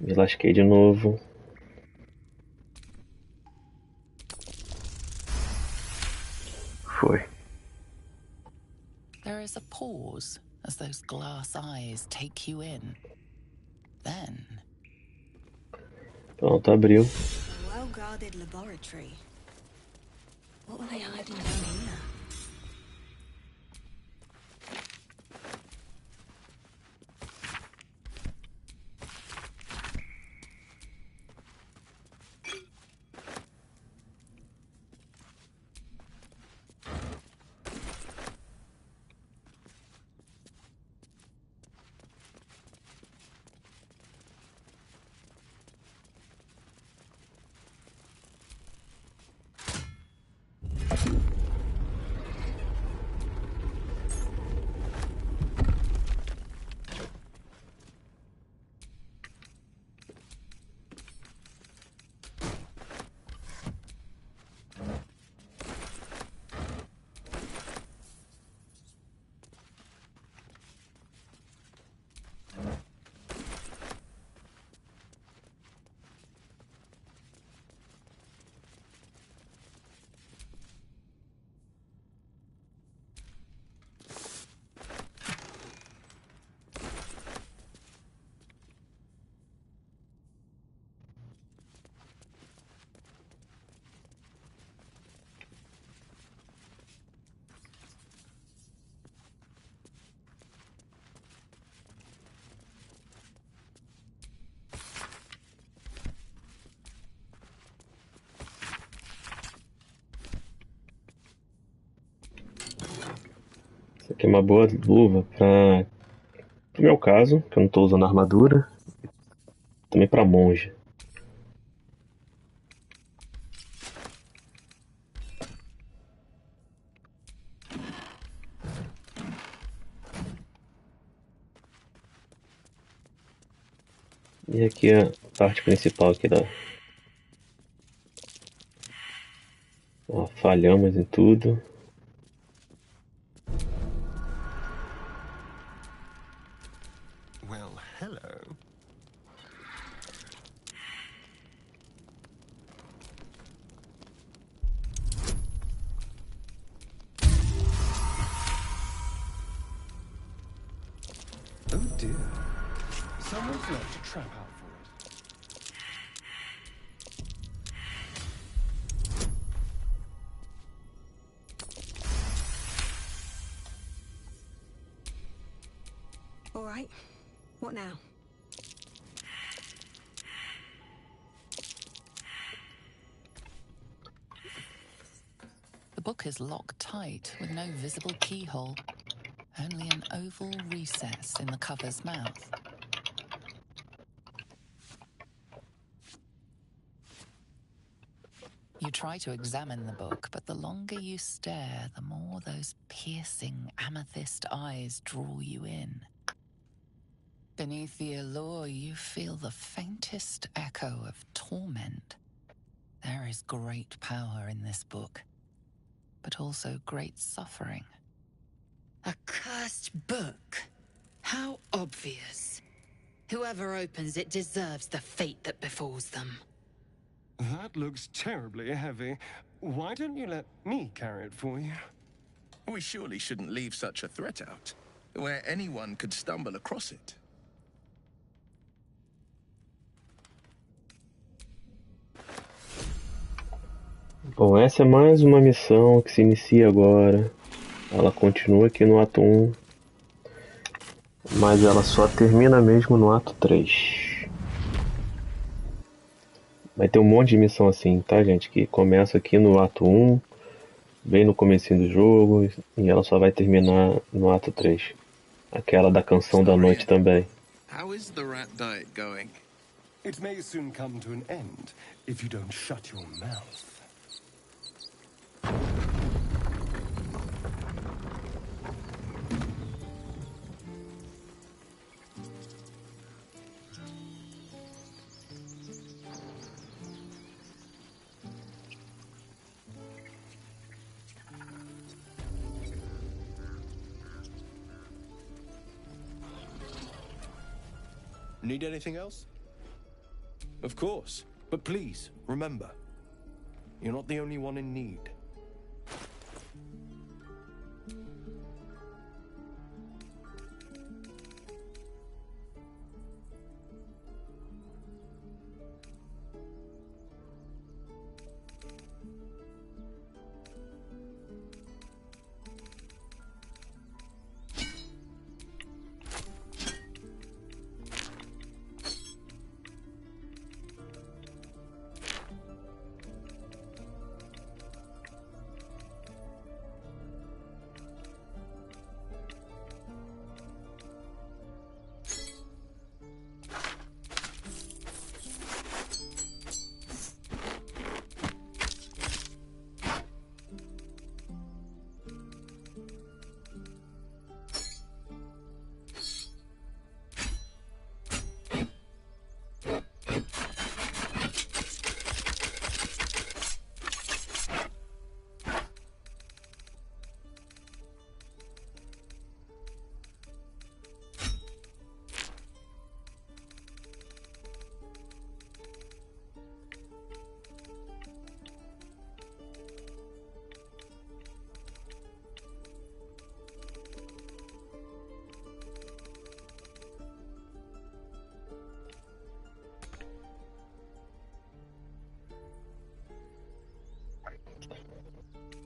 Me lasquei de novo. Foi. There is a pause as those glass eyes take you in. Then... Pronto, abriu. A well-guarded laboratory. What were they hiding down here? Isso aqui é uma boa luva para o meu caso, que eu não estou usando armadura. Também para monge. E aqui é a parte principal aqui da... Ó, falhamos em tudo. Well, hello. Oh dear. Someone's left a trap out for it. All right. What now? The book is locked tight with no visible keyhole, only an oval recess in the cover's mouth. You try to examine the book, but the longer you stare, the more those piercing amethyst eyes draw you in. Beneath the allure, you feel the faintest echo of torment. There is great power in this book, but also great suffering. A cursed book? How obvious. Whoever opens it deserves the fate that befalls them. That looks terribly heavy. Why don't you let me carry it for you? We surely shouldn't leave such a threat out, where anyone could stumble across it. Bom, essa é mais uma missão que se inicia agora. Ela continua aqui no ato 1, mas ela só termina mesmo no ato 3. Vai ter um monte de missão assim, tá, gente? Que começa aqui no ato 1, bem no comecinho do jogo, e ela só vai terminar no ato 3. Aquela da canção da noite também. How is the rat diet going? It may soon come to an end if you don't shut your mouth. Need anything else? Of course. But please, remember, you're not the only one in need.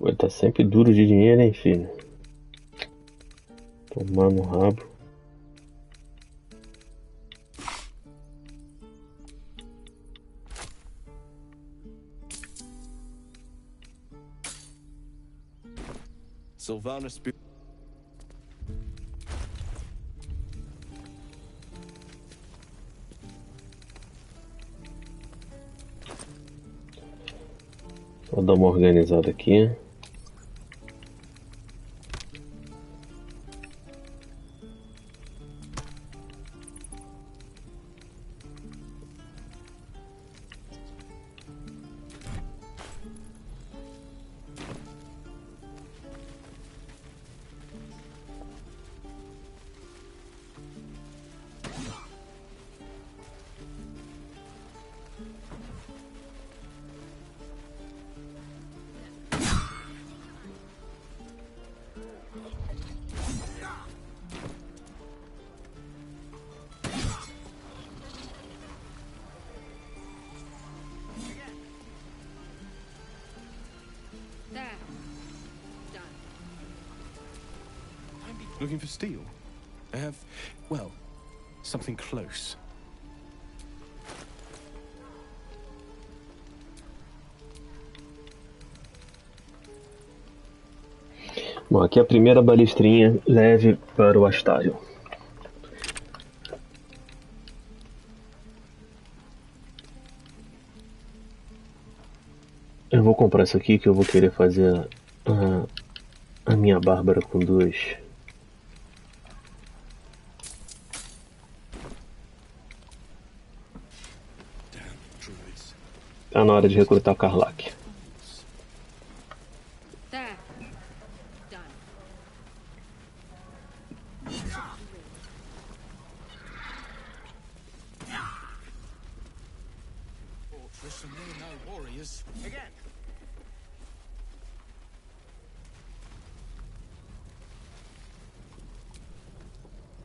Vai tá sempre duro de dinheiro, hein, filho? Tomar no rabo. Sylvanas. Vou dar uma organizada aqui. Looking for steel? I have, well, something close. Bom, aqui é a primeira balistrinha leve para o Astarion. Eu vou comprar isso aqui que eu vou querer fazer a minha Bárbara com 2. Tá na hora de recrutar Karlach.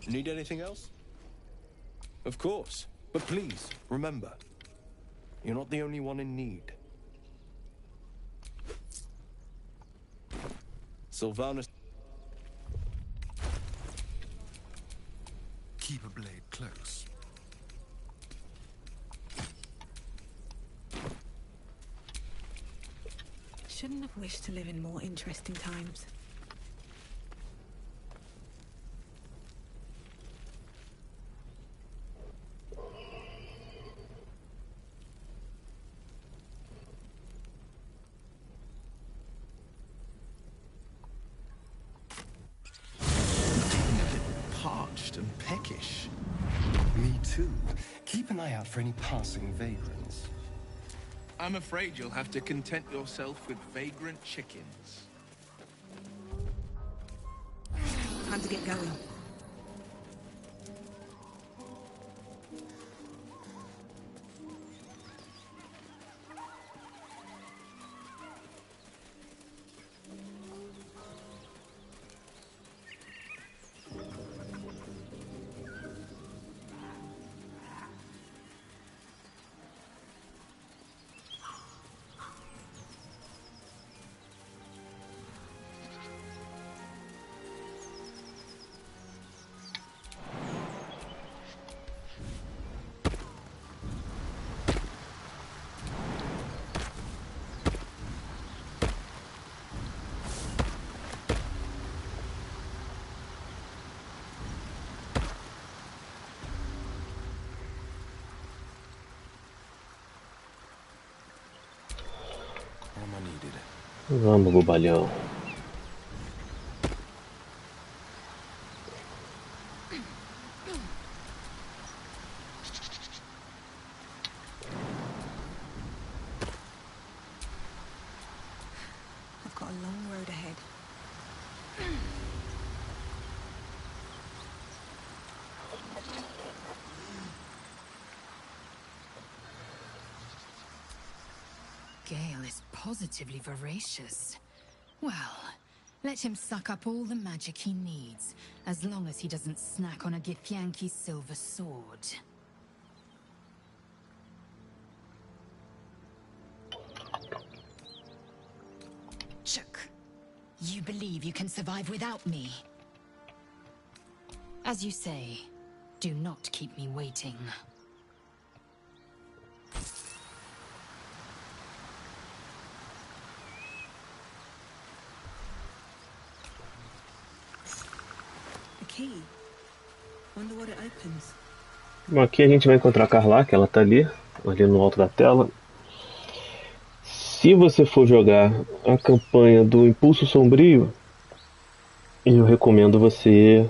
Need anything else? Of course. But please, remember, you're not the only one in need. Sylvanus... Keep a blade close. Shouldn't have wished to live in more interesting times. Peckish. Me too. Keep an eye out for any passing vagrants. I'm afraid you'll have to content yourself with vagrant chickens. Time to get going. Vamos, bobalhão. I've got a long road ahead. Gale is positively voracious. Well, let him suck up all the magic he needs, as long as he doesn't snack on a Githyanki silver sword. Chuck, you believe you can survive without me? As you say, do not keep me waiting. Key. Wonder what it opens. Bom, aqui a gente vai encontrar a Karlach, ela tá ali no alto da tela. Se você for jogar a campanha do Impulso Sombrio, eu recomendo você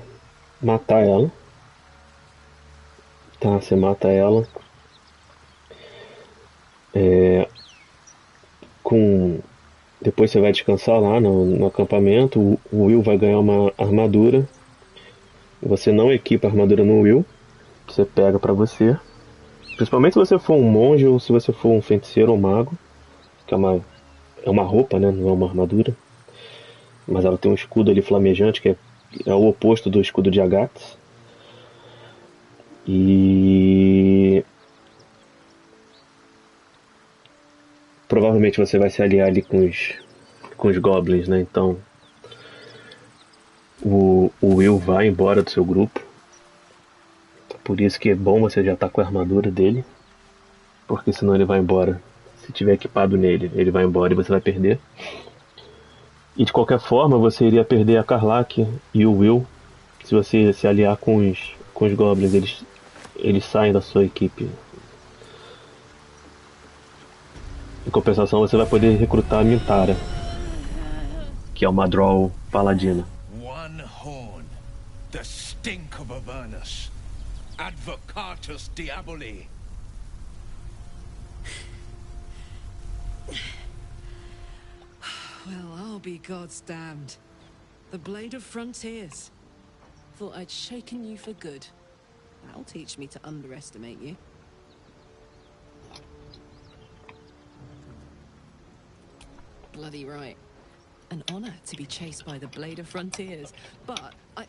matar ela. Tá, você mata ela. Depois você vai descansar lá no acampamento. O Will vai ganhar uma armadura. Você não equipa a armadura no Will. Você pega pra você. Principalmente se você for um monge ou se você for um feiticeiro ou mago. Que é uma roupa, né? Não é uma armadura. Mas ela tem um escudo ali flamejante, que é o oposto do escudo de Agates. E provavelmente você vai se aliar ali com os goblins, né? Então o Will vai embora do seu grupo. Por isso que é bom você já estar com a armadura dele. Porque senão ele vai embora. Se tiver equipado nele, ele vai embora e você vai perder. E de qualquer forma, você iria perder a Karlach e o Will se você se aliar com os goblins. Eles saem da sua equipe. Em compensação, você vai poder recrutar a Mintara, que é uma Drow paladina. One horn, the stink of Avernus. Advocatus Diaboli. Well, I'll be God's damned. The Blade of Frontiers. Thought I'd shaken you for good. That'll teach me to underestimate you. Bloody right. An honor to be chased by the Blade of Frontiers, but I...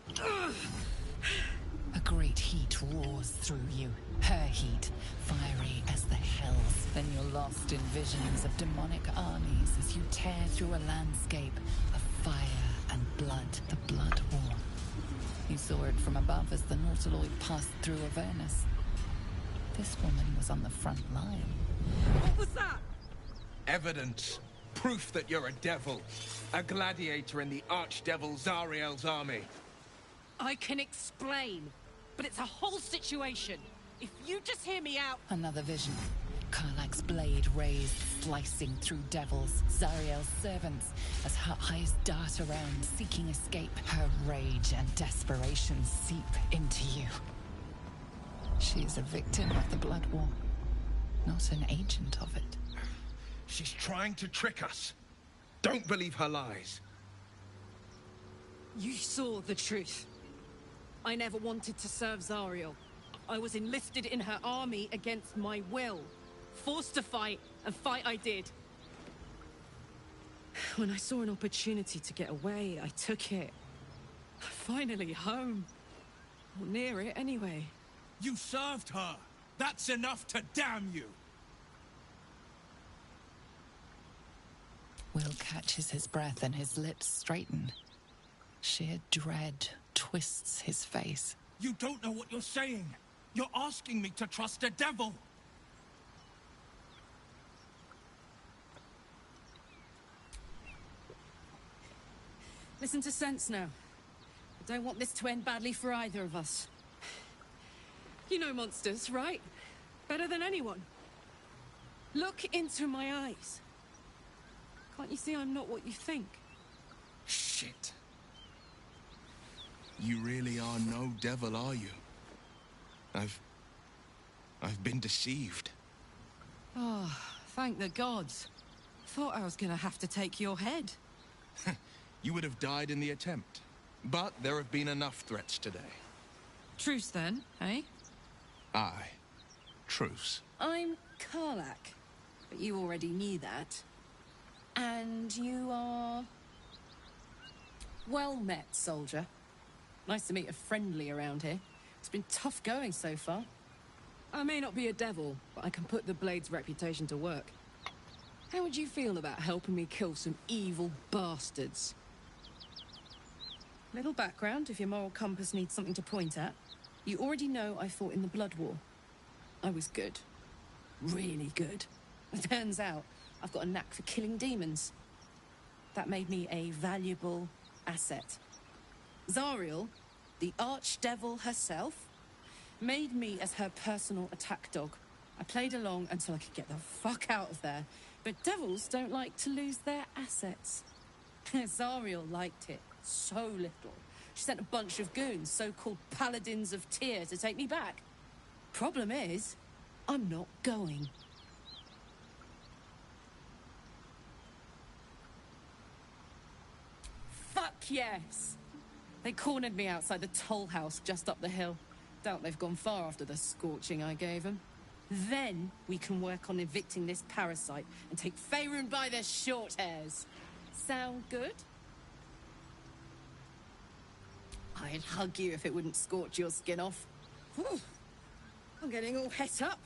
A great heat roars through you. Her heat, fiery as the hells. Then you're lost in visions of demonic armies as you tear through a landscape of fire and blood. The Blood War. You saw it from above as the Nautiloid passed through Avernus. This woman was on the front line. What was that? Evidence. Proof that you're a devil. A gladiator in the archdevil Zariel's army. I can explain, but it's a whole situation. If you just hear me out... Another vision. Karlach's blade raised, slicing through devils, Zariel's servants, as her eyes dart around, seeking escape. Her rage and desperation seep into you. She is a victim of the Blood War, not an agent of it. She's trying to trick us. Don't believe her lies. You saw the truth. I never wanted to serve Zariel. I was enlisted in her army against my will. Forced to fight, and fight I did. When I saw an opportunity to get away, I took it. Finally home. Or near it, anyway. You served her. That's enough to damn you. Will catches his breath and his lips straighten. Sheer dread twists his face. You don't know what you're saying. You're asking me to trust a devil. Listen to sense now. I don't want this to end badly for either of us. You know monsters, right? Better than anyone. Look into my eyes. Can't you see I'm not what you think? Shit. You really are no devil, are you? I've been deceived. Oh, thank the gods. Thought I was gonna have to take your head. You would have died in the attempt. But there have been enough threats today. Truce then, eh? Aye. Truce. I'm Karlach, but you already knew that. And you are... Well met, soldier. Nice to meet a friendly around here. It's been tough going so far. I may not be a devil, but I can put the Blade's reputation to work. How would you feel about helping me kill some evil bastards? Little background, if your moral compass needs something to point at. You already know I fought in the Blood War. I was good. Really good. It turns out I've got a knack for killing demons. That made me a valuable asset. Zariel, the archdevil herself, made me as her personal attack dog. I played along until I could get the fuck out of there But devils don't like to lose their assets. Zariel liked it so little. She sent a bunch of goons, so-called paladins of Tyr, to take me back. Problem is, I'm not going. Fuck yes! They cornered me outside the toll house just up the hill. Doubt they've gone far after the scorching I gave them. Then we can work on evicting this parasite and take Faerun by the short hairs. Sound good? I'd hug you if it wouldn't scorch your skin off. Whew. I'm getting all het up.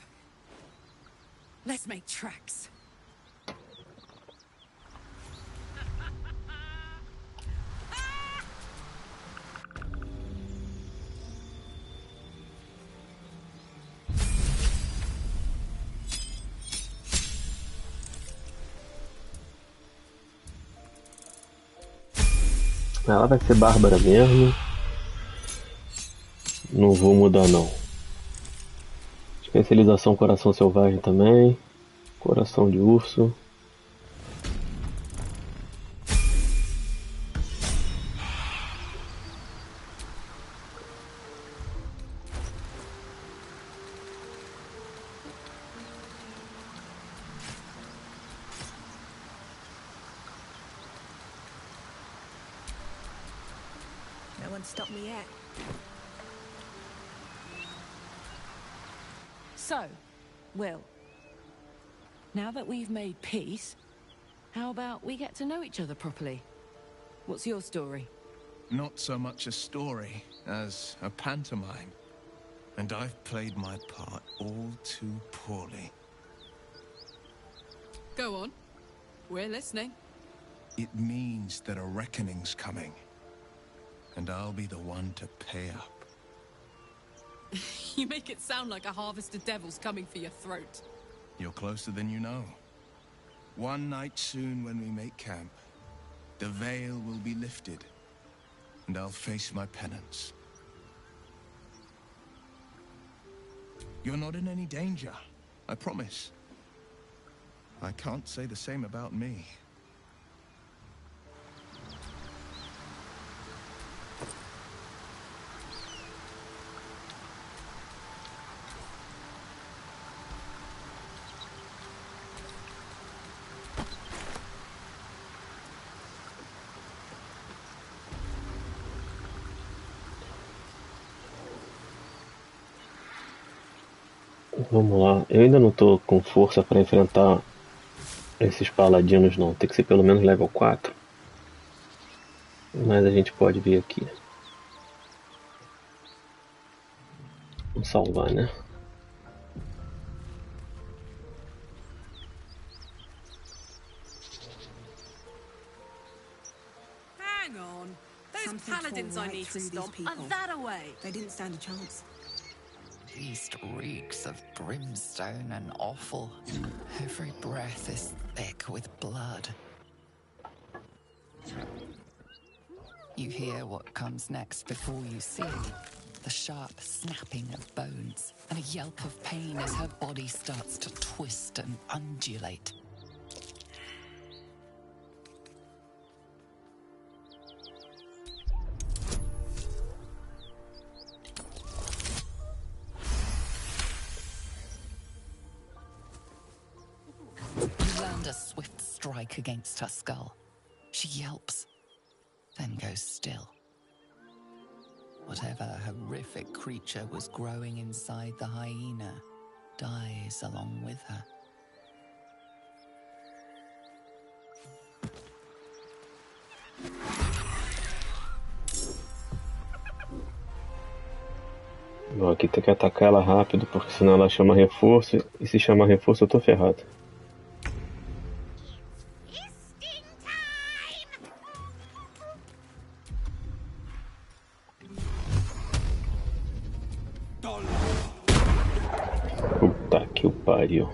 Let's make tracks. Ela vai ser bárbara mesmo. Não vou mudar não. Especialização coração selvagem também. Coração de urso. No one stopped me yet. So, Will, now that we've made peace, how about we get to know each other properly? What's your story? Not so much a story as a pantomime. And I've played my part all too poorly. Go on. We're listening. It means that a reckoning's coming. And I'll be the one to pay up. You make it sound like a harvest of devils coming for your throat. You're closer than you know. One night soon when we make camp, the veil will be lifted, and I'll face my penance. You're not in any danger, I promise. I can't say the same about me. Vamos lá, eu ainda não tô com força para enfrentar esses paladinos não, tem que ser pelo menos level 4. Mas a gente pode vir aqui. Vamos salvar, né? Hang on. Those paladins I need to stop are that away. They didn't stand a chance. East reeks of brimstone and offal. Every breath is thick with blood. You hear what comes next before you see the sharp snapping of bones and a yelp of pain as her body starts to twist and undulate. A swift strike against her skull. She yelps, then goes still. Whatever horrific creature was growing inside the hyena dies along with her. Bom, aqui tem que atacar ela rápido, porque senão ela chama reforço, e se chamar reforço eu tô ferrado. Puta que o pariu.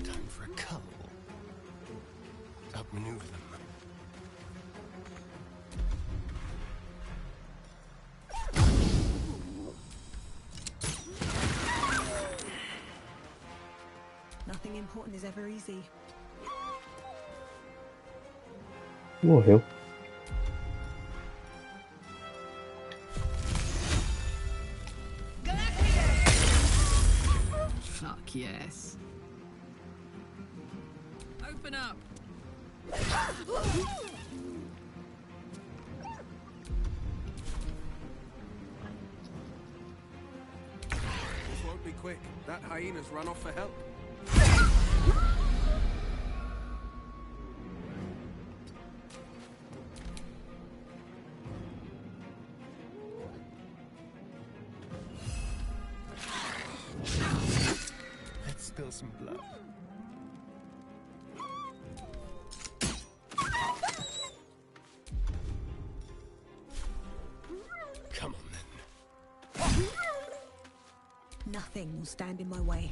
Time for a cuddle. maneuver them. Nothing important is ever easy. Morreu. Fuck yes. Open up. This won't be quick. That hyena's run off for help. Let's spill some blood. Come on then. Nothing will stand in my way.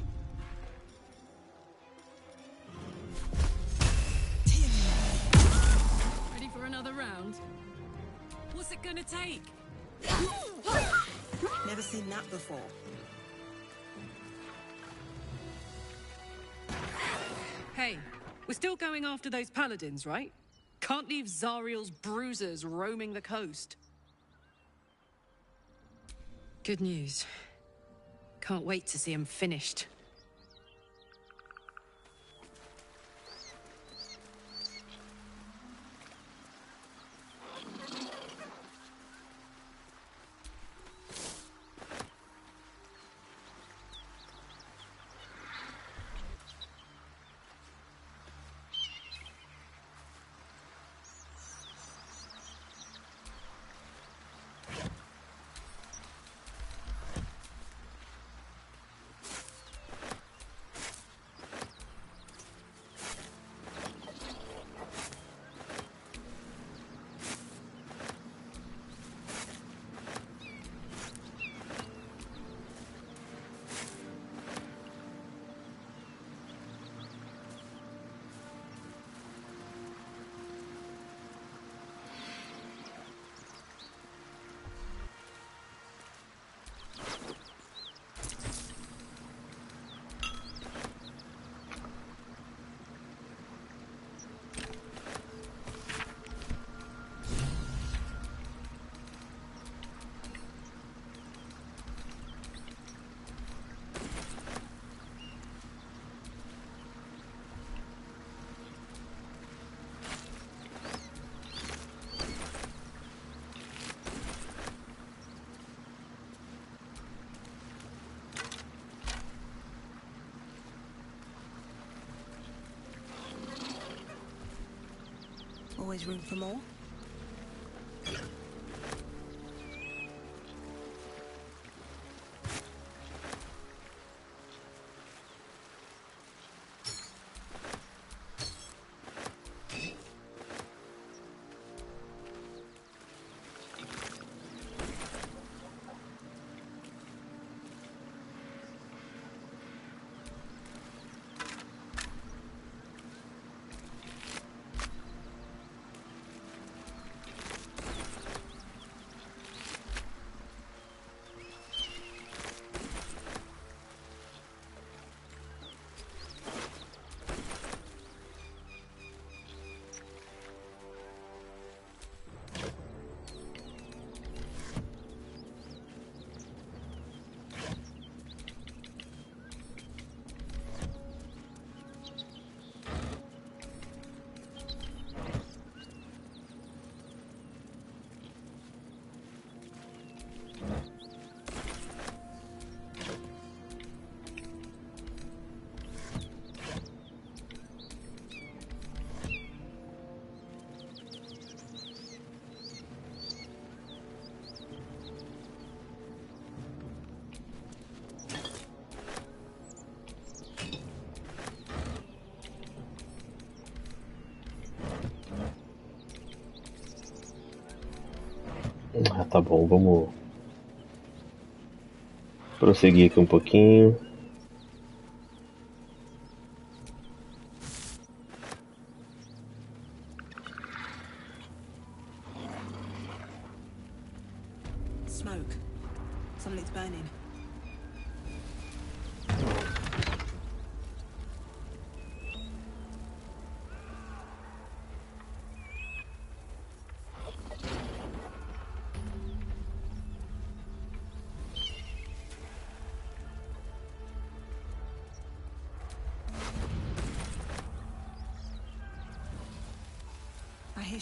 Ready for another round? What's it gonna take? Never seen that before. Hey, we're still going after those paladins, right? Can't leave Zariel's bruisers roaming the coast. Good news. Can't wait to see him finished. Always room for more. Ah, tá bom, vamos prosseguir aqui um pouquinho. Smoke. Something's burning.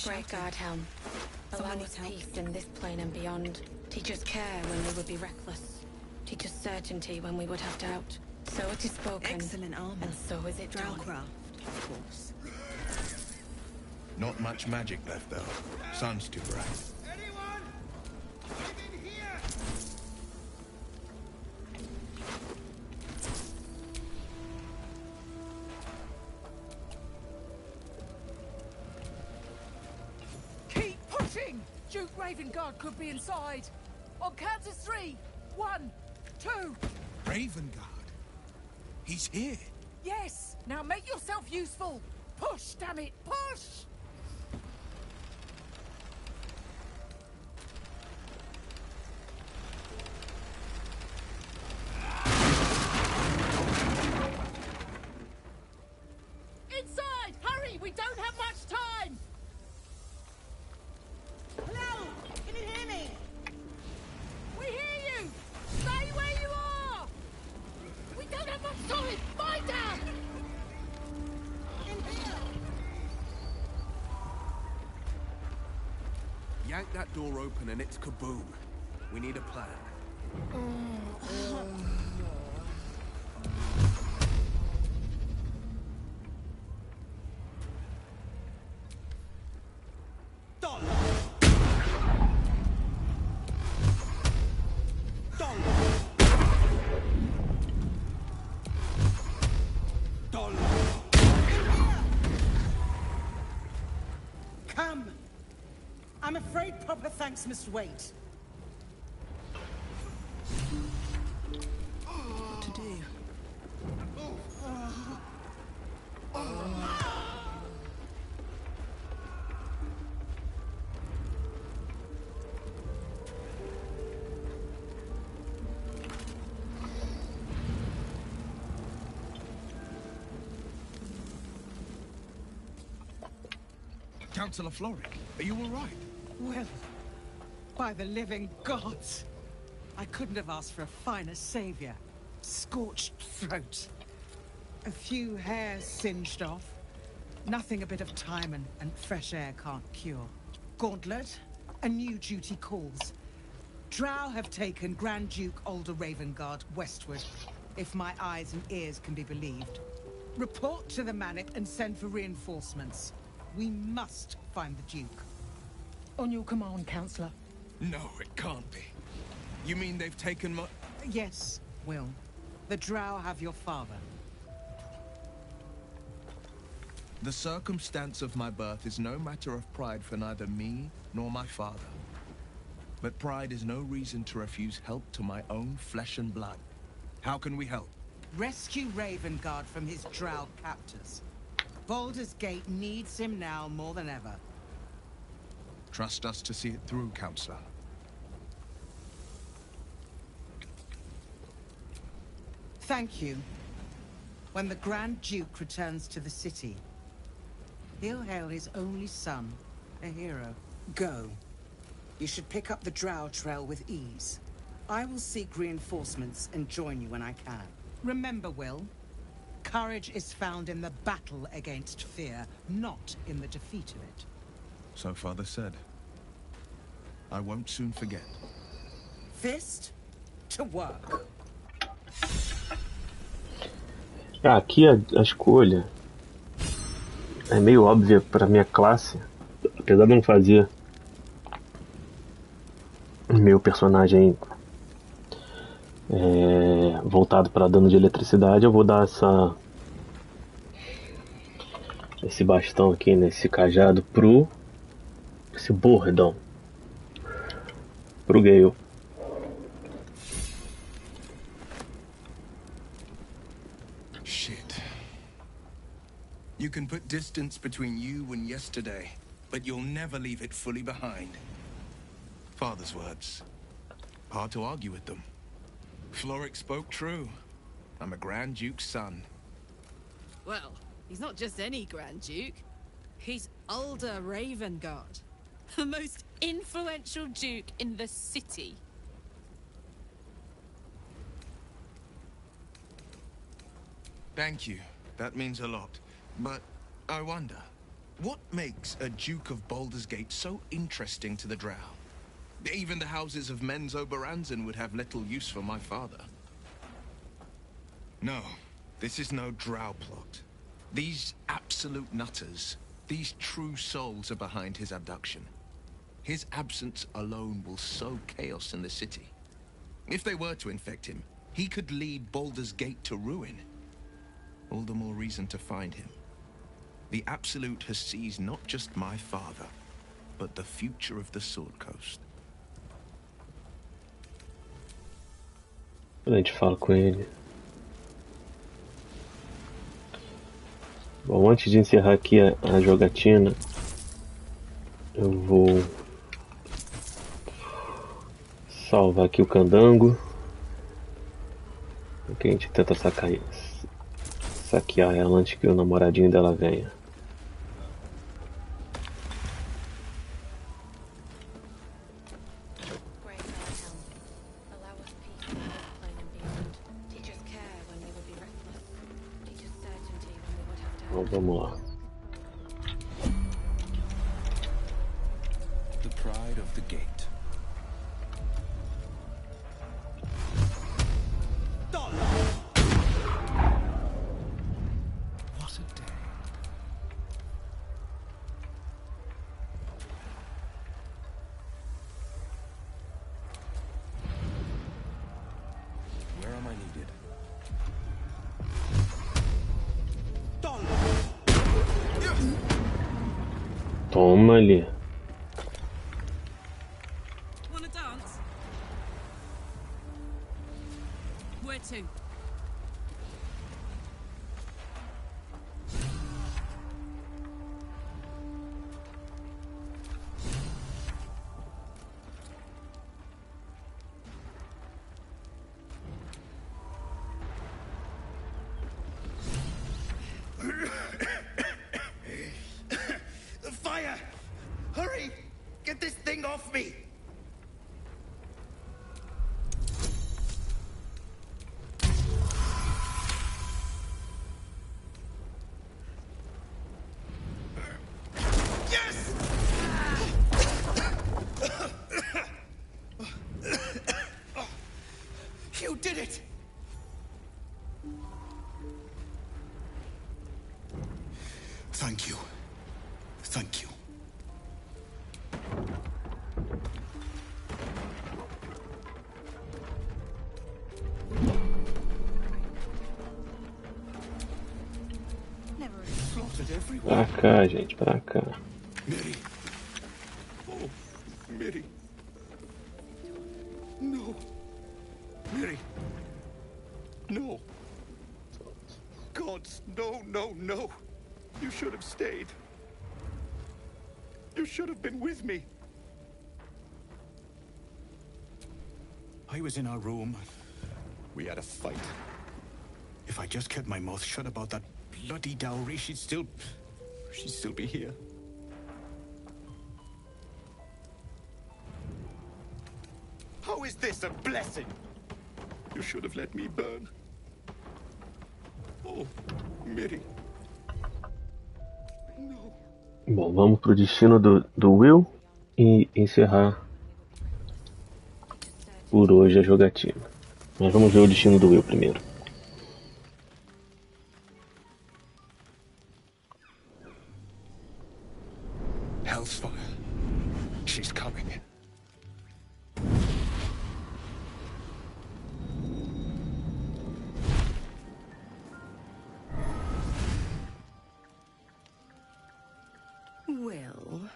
Great God, Helm. Allow us peace in this plane and beyond. Teach us care when we would be reckless. Teach us certainty when we would have doubt. So it is spoken. Excellent armor. And so is it done. Drowcraft, of course. Not much magic left, though. Sun's too bright. Duke Ravengard could be inside. On count of 3. 1, 2. Ravengard? He's here. Yes. Now make yourself useful. Push, damn it, push! Inside! Hurry! We don't have much time! Hello! Can you hear me? We hear you! Stay where you are! We don't have much time! Find out! In here! Yank that door open and it's kaboom. We need a plan. Come! I'm afraid proper thanks must wait. What to do? Councillor Florrick, are you all right? Well, by the living gods, I couldn't have asked for a finer savior. Scorched throat. A few hairs singed off. Nothing a bit of time and fresh air can't cure. Gauntlet, a new duty calls. Drow have taken Grand Duke Alder Ravengard westward, if my eyes and ears can be believed. Report to the Manip and send for reinforcements. We must find the Duke. On your command, Councillor. No, it can't be. You mean they've taken my... Yes, Will. The Drow have your father. The circumstance of my birth is no matter of pride for neither me nor my father. But pride is no reason to refuse help to my own flesh and blood. How can we help? Rescue Ravengard from his Drow captors. Baldur's Gate needs him now more than ever. Trust us to see it through, Councillor. Thank you. When the Grand Duke returns to the city, he'll hail his only son, a hero. Go. You should pick up the Drow trail with ease. I will seek reinforcements and join you when I can. Remember, Will, courage is found in the battle against fear, not in the defeat of it. So Father said. I won't soon forget. Fist to work. Aqui a escolha é meio óbvia para minha classe, apesar de eu não fazer meu personagem voltado para dano de eletricidade. Eu vou dar esse bastão aqui, nesse cajado esse bordão pro Gale. Shit. You can put distance between you and yesterday, but you'll never leave it fully behind. Father's words. Hard to argue with them. Florrick spoke true. I'm a Grand Duke's son. Well, he's not just any Grand Duke. He's Ulder Ravengard, the most influential duke in the city. Thank you. That means a lot. But I wonder, what makes a Duke of Baldur's Gate so interesting to the Drow? Even the houses of Menzo Baranzan would have little use for my father. No, this is no Drow plot. These absolute nutters, these true souls are behind his abduction. His absence alone will sow chaos in the city. If they were to infect him, he could lead Baldur's Gate to ruin. All the more reason to find him. The Absolute has seized not just my father, but the future of the Sword Coast. A gente fala com ele. Bom, antes de encerrar aqui a jogatina, eu vou salvar aqui o candango. Porque a gente tenta saquear ela antes que o namoradinho dela venha. Então vamos lá. The pride of the gate. What a day. Where am I needed? Toma ali. Wanna dance? Where to? Fire! Hurry! Get this thing off me! Yes! You did it! Thank you. Thank you. Pra cá, gente, pra cá. Miri. Oh, Miri. No. Miri. No. Gods, no, no, no. You should have stayed. You should have been with me. I was in our room. We had a fight. If I just kept my mouth shut about that bloody dowry, she'd still be here. How is this a blessing? You should have let me burn. Oh, Miri. No. Bom, vamos pro destino do Will e encerrar por hoje a jogatina. Mas vamos ver o destino do Will primeiro. Hellsfire. She's coming. Well,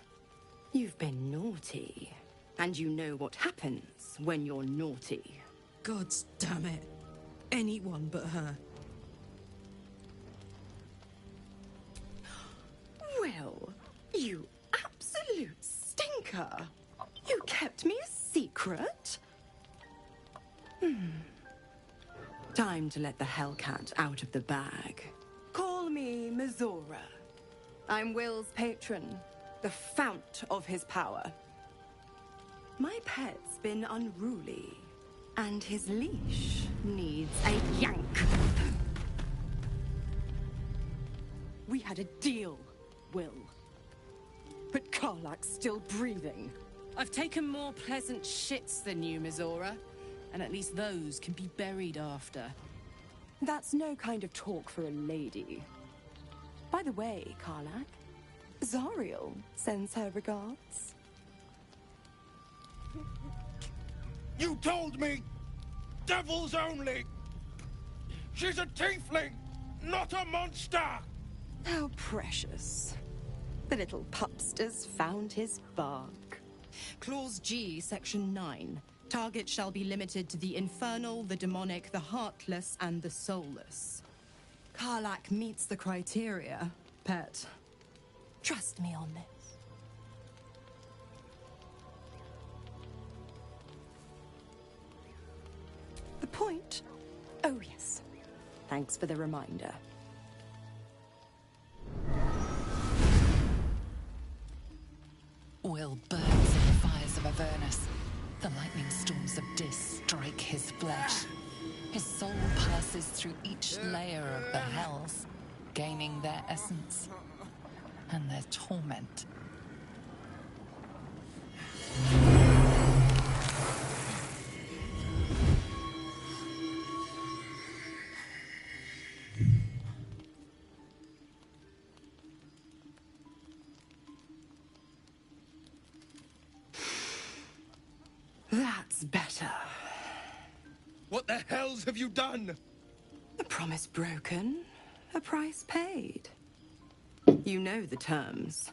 you've been naughty. And you know what happens when you're naughty. Gods damn it. Anyone but her. Well, you absolute stinker. You kept me a secret? time to let the Hellcat out of the bag. Call me Mizora. I'm Will's patron, the fount of his power. My pet's been unruly, and his leash needs a yank. We had a deal, Will. But Karlach's still breathing. I've taken more pleasant shits than you, Mizora. And at least those can be buried after. That's no kind of talk for a lady. By the way, Karlach, Zariel sends her regards. You told me! Devils only! She's a tiefling, not a monster! How precious. The little pupster's found his bark. Clause G, Section 9. Target shall be limited to the infernal, the demonic, the heartless, and the soulless. Karlach meets the criteria, pet. Trust me on this. The point? Oh, yes. Thanks for the reminder. Will burns in the fires of Avernus. The lightning storms of Dis strike his flesh. His soul passes through each layer of the hells, gaining their essence and their torment. That's better. What the hells have you done? A promise broken, a price paid. You know the terms.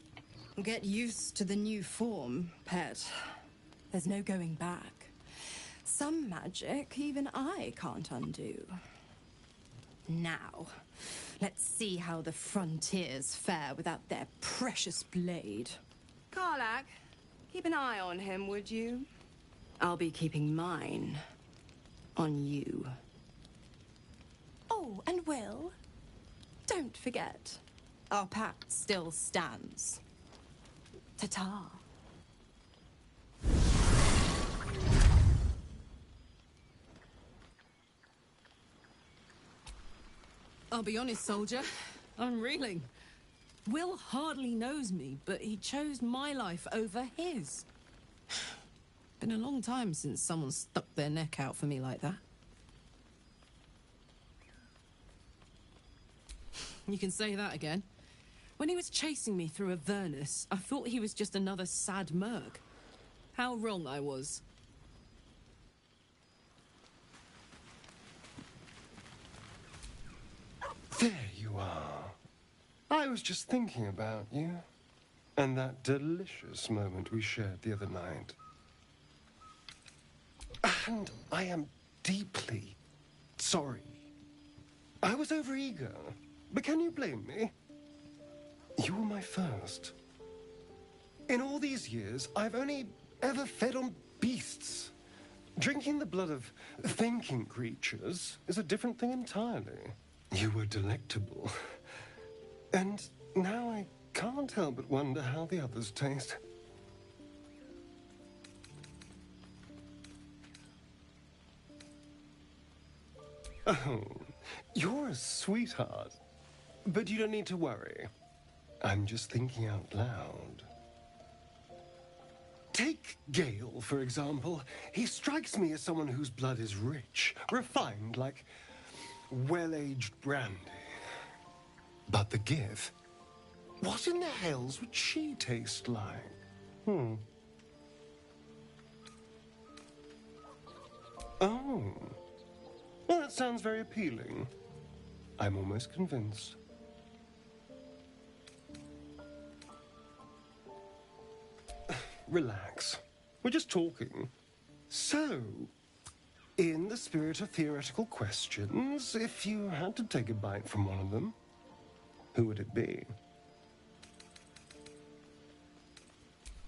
Get used to the new form, pet. There's no going back. Some magic even I can't undo. Now, let's see how the frontiers fare without their precious blade. Karlach, keep an eye on him, would you? I'll be keeping mine on you. Oh, and Will, don't forget, our pact still stands. Ta-ta. I'll be honest, soldier. I'm reeling. Will hardly knows me, but he chose my life over his. Been a long time since someone stuck their neck out for me like that. You can say that again. When he was chasing me through Avernus, I thought he was just another sad merc. How wrong I was. There you are. I was just thinking about you. And that delicious moment we shared the other night. And I am deeply sorry. I was overeager, but can you blame me? You were my first. In all these years, I've only ever fed on beasts. Drinking the blood of thinking creatures is a different thing entirely. You were delectable. And now I can't help but wonder how the others taste. Oh, you're a sweetheart. But you don't need to worry. I'm just thinking out loud. Take Gale, for example. He strikes me as someone whose blood is rich, refined, like well-aged brandy. But the Gith? What in the hells would she taste like? Oh. Well, that sounds very appealing. I'm almost convinced. Relax. We're just talking. So, in the spirit of theoretical questions, if you had to take a bite from one of them, who would it be?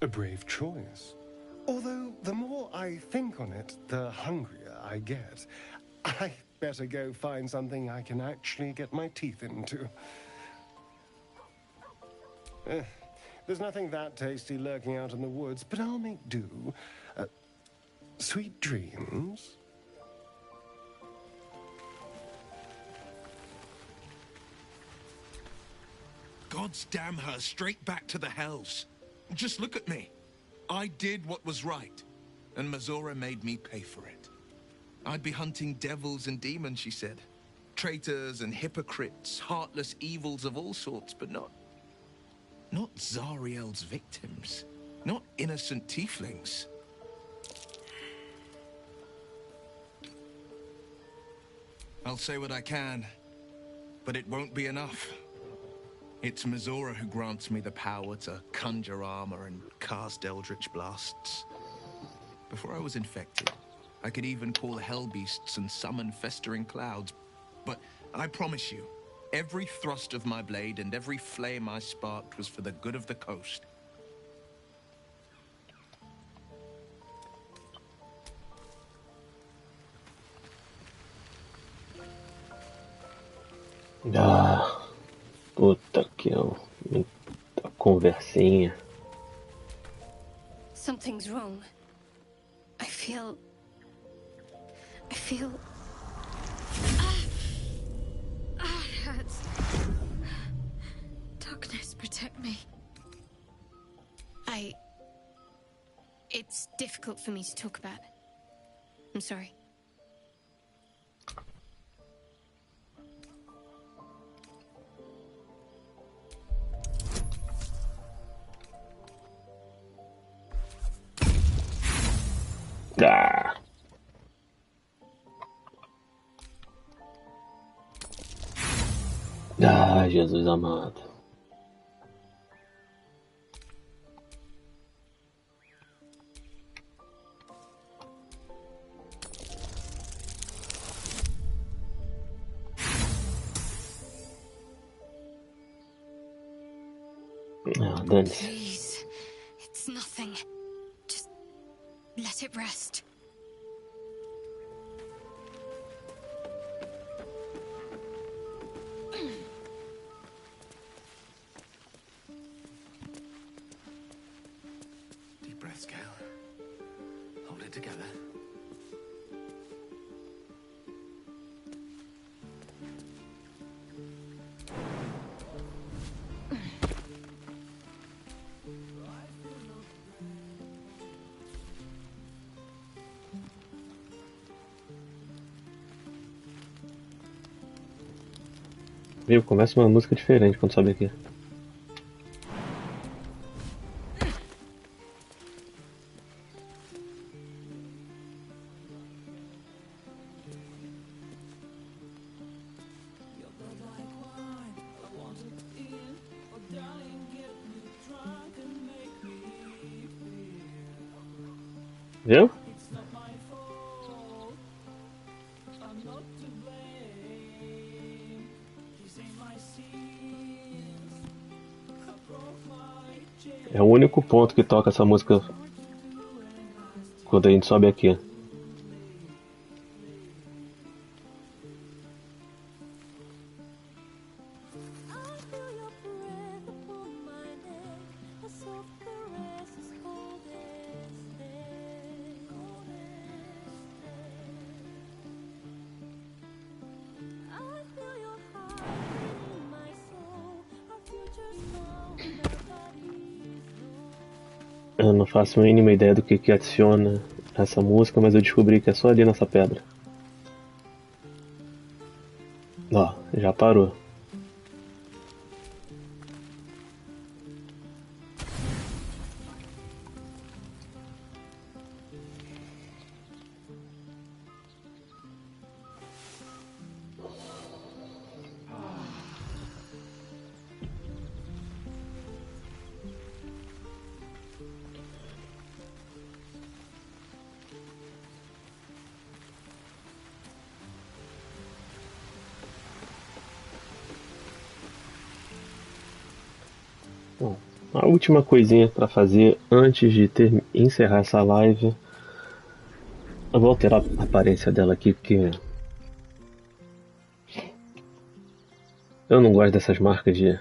A brave choice. Although, the more I think on it, the hungrier I get. I better go find something I can actually get my teeth into. There's nothing that tasty lurking out in the woods, but I'll make do. Sweet dreams. God's damn her, straight back to the hells. Just look at me. I did what was right, and Mazora made me pay for it. I'd be hunting devils and demons, she said. Traitors and hypocrites, heartless evils of all sorts, but not Zariel's victims. Not innocent tieflings. I'll say what I can, but it won't be enough. It's Mazora who grants me the power to conjure armor and cast eldritch blasts. Before I was infected, I could even call hell beasts and summon festering clouds. But I promise you, every thrust of my blade and every flame I sparked was for the good of the coast. Ah, puta que a conversinha. Something's wrong. I feel... it hurts. Darkness, protect me. It's difficult for me to talk about. I'm sorry. Ah. Ah, Jesus amado. Ah, dane-se. Please, it's nothing. Just let it rest. Deep breaths, Gale. Hold it together. Viu? Começa uma música diferente quando sobe aqui. Viu? É o único ponto que toca essa música quando a gente sobe aqui. Eu não faço a mínima ideia do que adiciona essa música, mas eu descobri que é só ali nessa pedra. Ó, já parou. Bom, a última coisinha para fazer antes de encerrar essa live. Eu vou alterar a aparência dela aqui porque Eu não gosto dessas marcas de...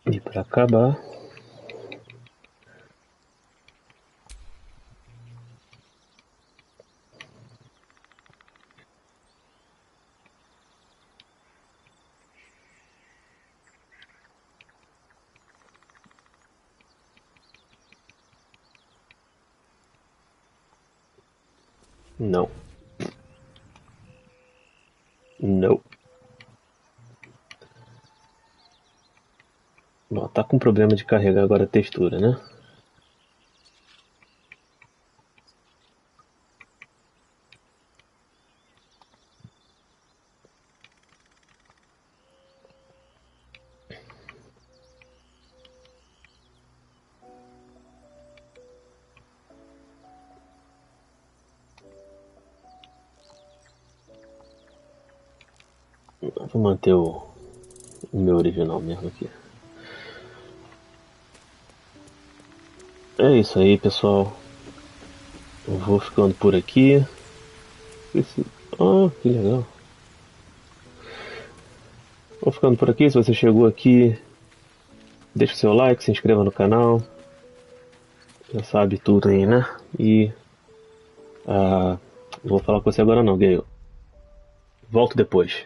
E para acabar, não. Não. Bom, tá com problema de carregar agora a textura, né? Vou manter o meu original mesmo aqui. É isso aí, pessoal. Eu vou ficando por aqui. Ah, que legal. Vou ficando por aqui. Se você chegou aqui, deixa o seu like, se inscreva no canal. Já sabe tudo aí, né? E... não vou falar com você agora não, Gale. Volto depois.